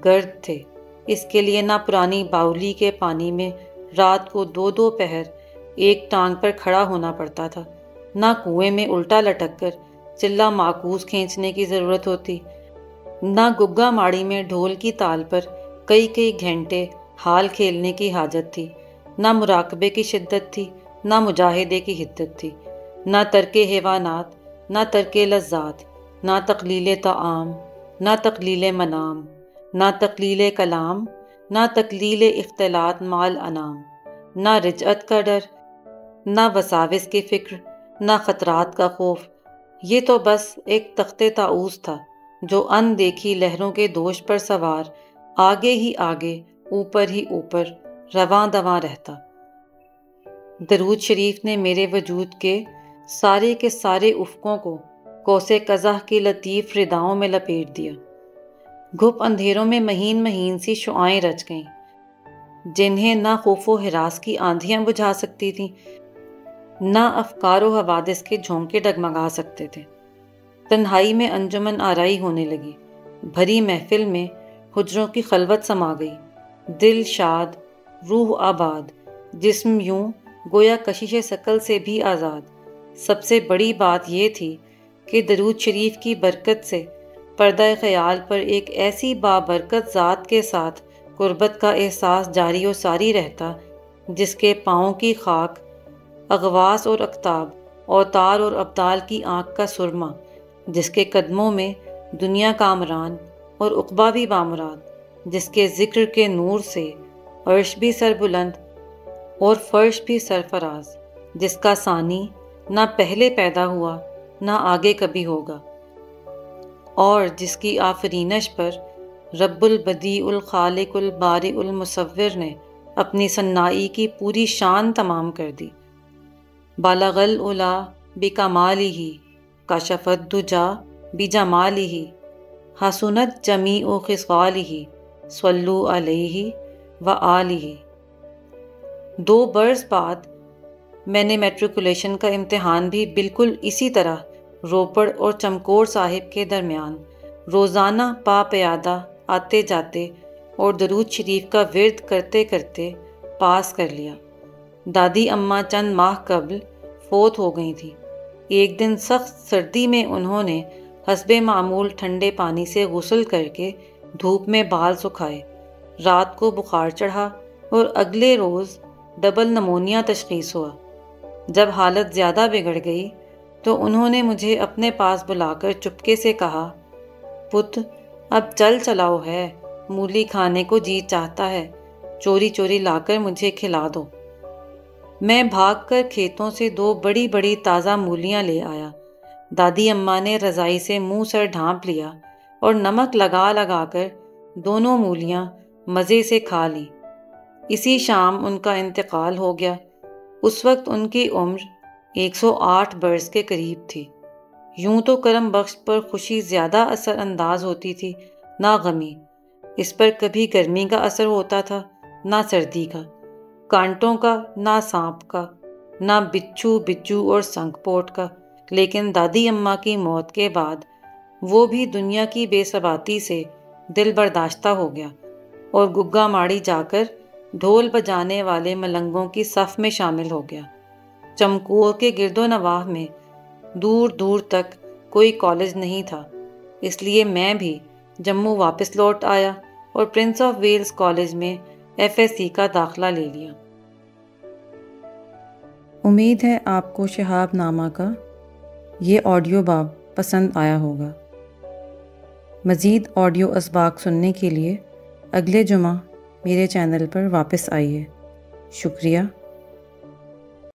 گرد تھے۔ اس کے لیے نہ پرانی باولی کے پانی میں رات کو 2 پہر ایک ٹانگ پر کھڑا ہونا پڑتا تھا، نہ کنویں میں الٹا لٹک کر چلہ معکوس کھینچنے کی ضرورت ہوتی، نہ گگا ماڑی میں ڈھول کی تال پر کئی گھنٹے حال کھیلنے کی حاجت تھی، نہ مراقبے کی شدت تھی، نہ مجاہدے کی حدت تھی، نہ ترک حیوانات، نہ ترک لذات، نہ تقلیل طعام، نہ تقلیل منام، نہ تقلیل کلام، نہ تقلیل اختلاط مال انام، نہ رجعت کا ڈر، نہ وساوس کی فکر، نہ خطرات کا خوف۔ یہ تو بس ایک تخت طاؤس تھا جو ان دیکھی لہروں کے دوش پر سوار آگے ہی آگے اوپر ہی اوپر رواں دواں رہتا۔ درود شریف نے میرے وجود کے سارے افقوں کو قوس قزح کی لطیف رداؤں میں لپیٹ دیا۔ گھپ اندھیروں میں مہین سی شعائیں رچ گئیں، جنہیں نہ خوف و ہراس کی آندھیاں بجھا سکتی تھیں، نہ افکار و حوادث کے جھونکے ڈگمگا سکتے تھے۔ تنہائی میں انجمن آرائی ہونے لگی، بھری محفل میں حجروں کی خلوت سما گئی، دل شاد، روح آباد، جسم یوں گویا کشش ثقل سے بھی آزاد۔ سب سے بڑی بات یہ تھی کہ درود شریف کی برکت سے پردہ خیال پر ایک ایسی بابرکت ذات کے ساتھ قربت کا احساس جاری و ساری رہتا جس کے پاؤں کی خاک اغواس اور اقطاب، اوتار اور ابدال کی آنکھ کا سرما، جس کے قدموں میں دنیا کامران اور عقبہ بھی بامراد، جس کے ذکر کے نور سے عرش بھی سربلند اور فرش بھی سرفراز، جس کا ثانی نہ پہلے پیدا ہوا نہ آگے کبھی ہوگا، اور جس کی آفرینش پر رب البدیع الخالق البارئ المصور نے اپنی صناعی کی پوری شان تمام کر دی۔ بالغ العلا بکمالہ، کشف الدجا بجمالہ، حسنت جمیع خصالہ، صلو علیہ وآلہ۔ 2 برس بعد میں نے میٹریکولیشن کا امتحان بھی بالکل اسی طرح روپڑ اور چمکور صاحب کے درمیان روزانہ پا پیادہ آتے جاتے اور درود شریف کا ورد کرتے کرتے پاس کر لیا۔ دادی اماں چند ماہ قبل فوت ہو گئی تھی۔ ایک دن سخت سردی میں انہوں نے حسب معمول ٹھنڈے پانی سے غسل کر کے دھوپ میں بال سکھائے۔ رات کو بخار چڑھا اور اگلے روز ڈبل نمونیا تشخیص ہوا۔ جب حالت زیادہ بگڑ گئی تو انہوں نے مجھے اپنے پاس بلا کر چپکے سے کہا، پت اب چل چلاؤ ہے، مولی کھانے کو جی چاہتا ہے، چوری چوری لا کر مجھے کھلا دو۔ میں بھاگ کر کھیتوں سے 2 بڑی بڑی تازہ مولیاں لے آیا۔ دادی اماں نے رضائی سے منہ سر ڈھانپ لیا اور نمک لگا لگا کر دونوں مولیاں مزے سے کھا لیں۔ اسی شام ان کا انتقال ہو گیا۔ اس وقت ان کی عمر 108 برس کے قریب تھی۔ یوں تو کرم بخش پر خوشی زیادہ اثر انداز ہوتی تھی، نہ غمی۔ اس پر کبھی گرمی کا اثر ہوتا تھا، نہ سردی کا، کانٹوں کا، نہ سانپ کا، نہ بچھو بچو اور سنگ پوٹ کا۔ لیکن دادی اماں کی موت کے بعد وہ بھی دنیا کی بے ثباتی سے دل برداشتہ ہو گیا اور گگا ماڑی جا کر ڈھول بجانے والے ملنگوں کی صف میں شامل ہو گیا۔ چمکور کے گرد و نواح میں دور دور تک کوئی کالج نہیں تھا، اس لیے میں بھی جموں واپس لوٹ آیا اور پرنس آف ویلز کالج میں FSc کا داخلہ لے لیا۔ امید ہے آپ کو شہاب نامہ کا یہ آڈیو باب پسند آیا ہوگا۔ مزید آڈیو اسباق سننے کے لیے اگلے جمعہ میرے چینل پر واپس آئیے۔ شکریہ۔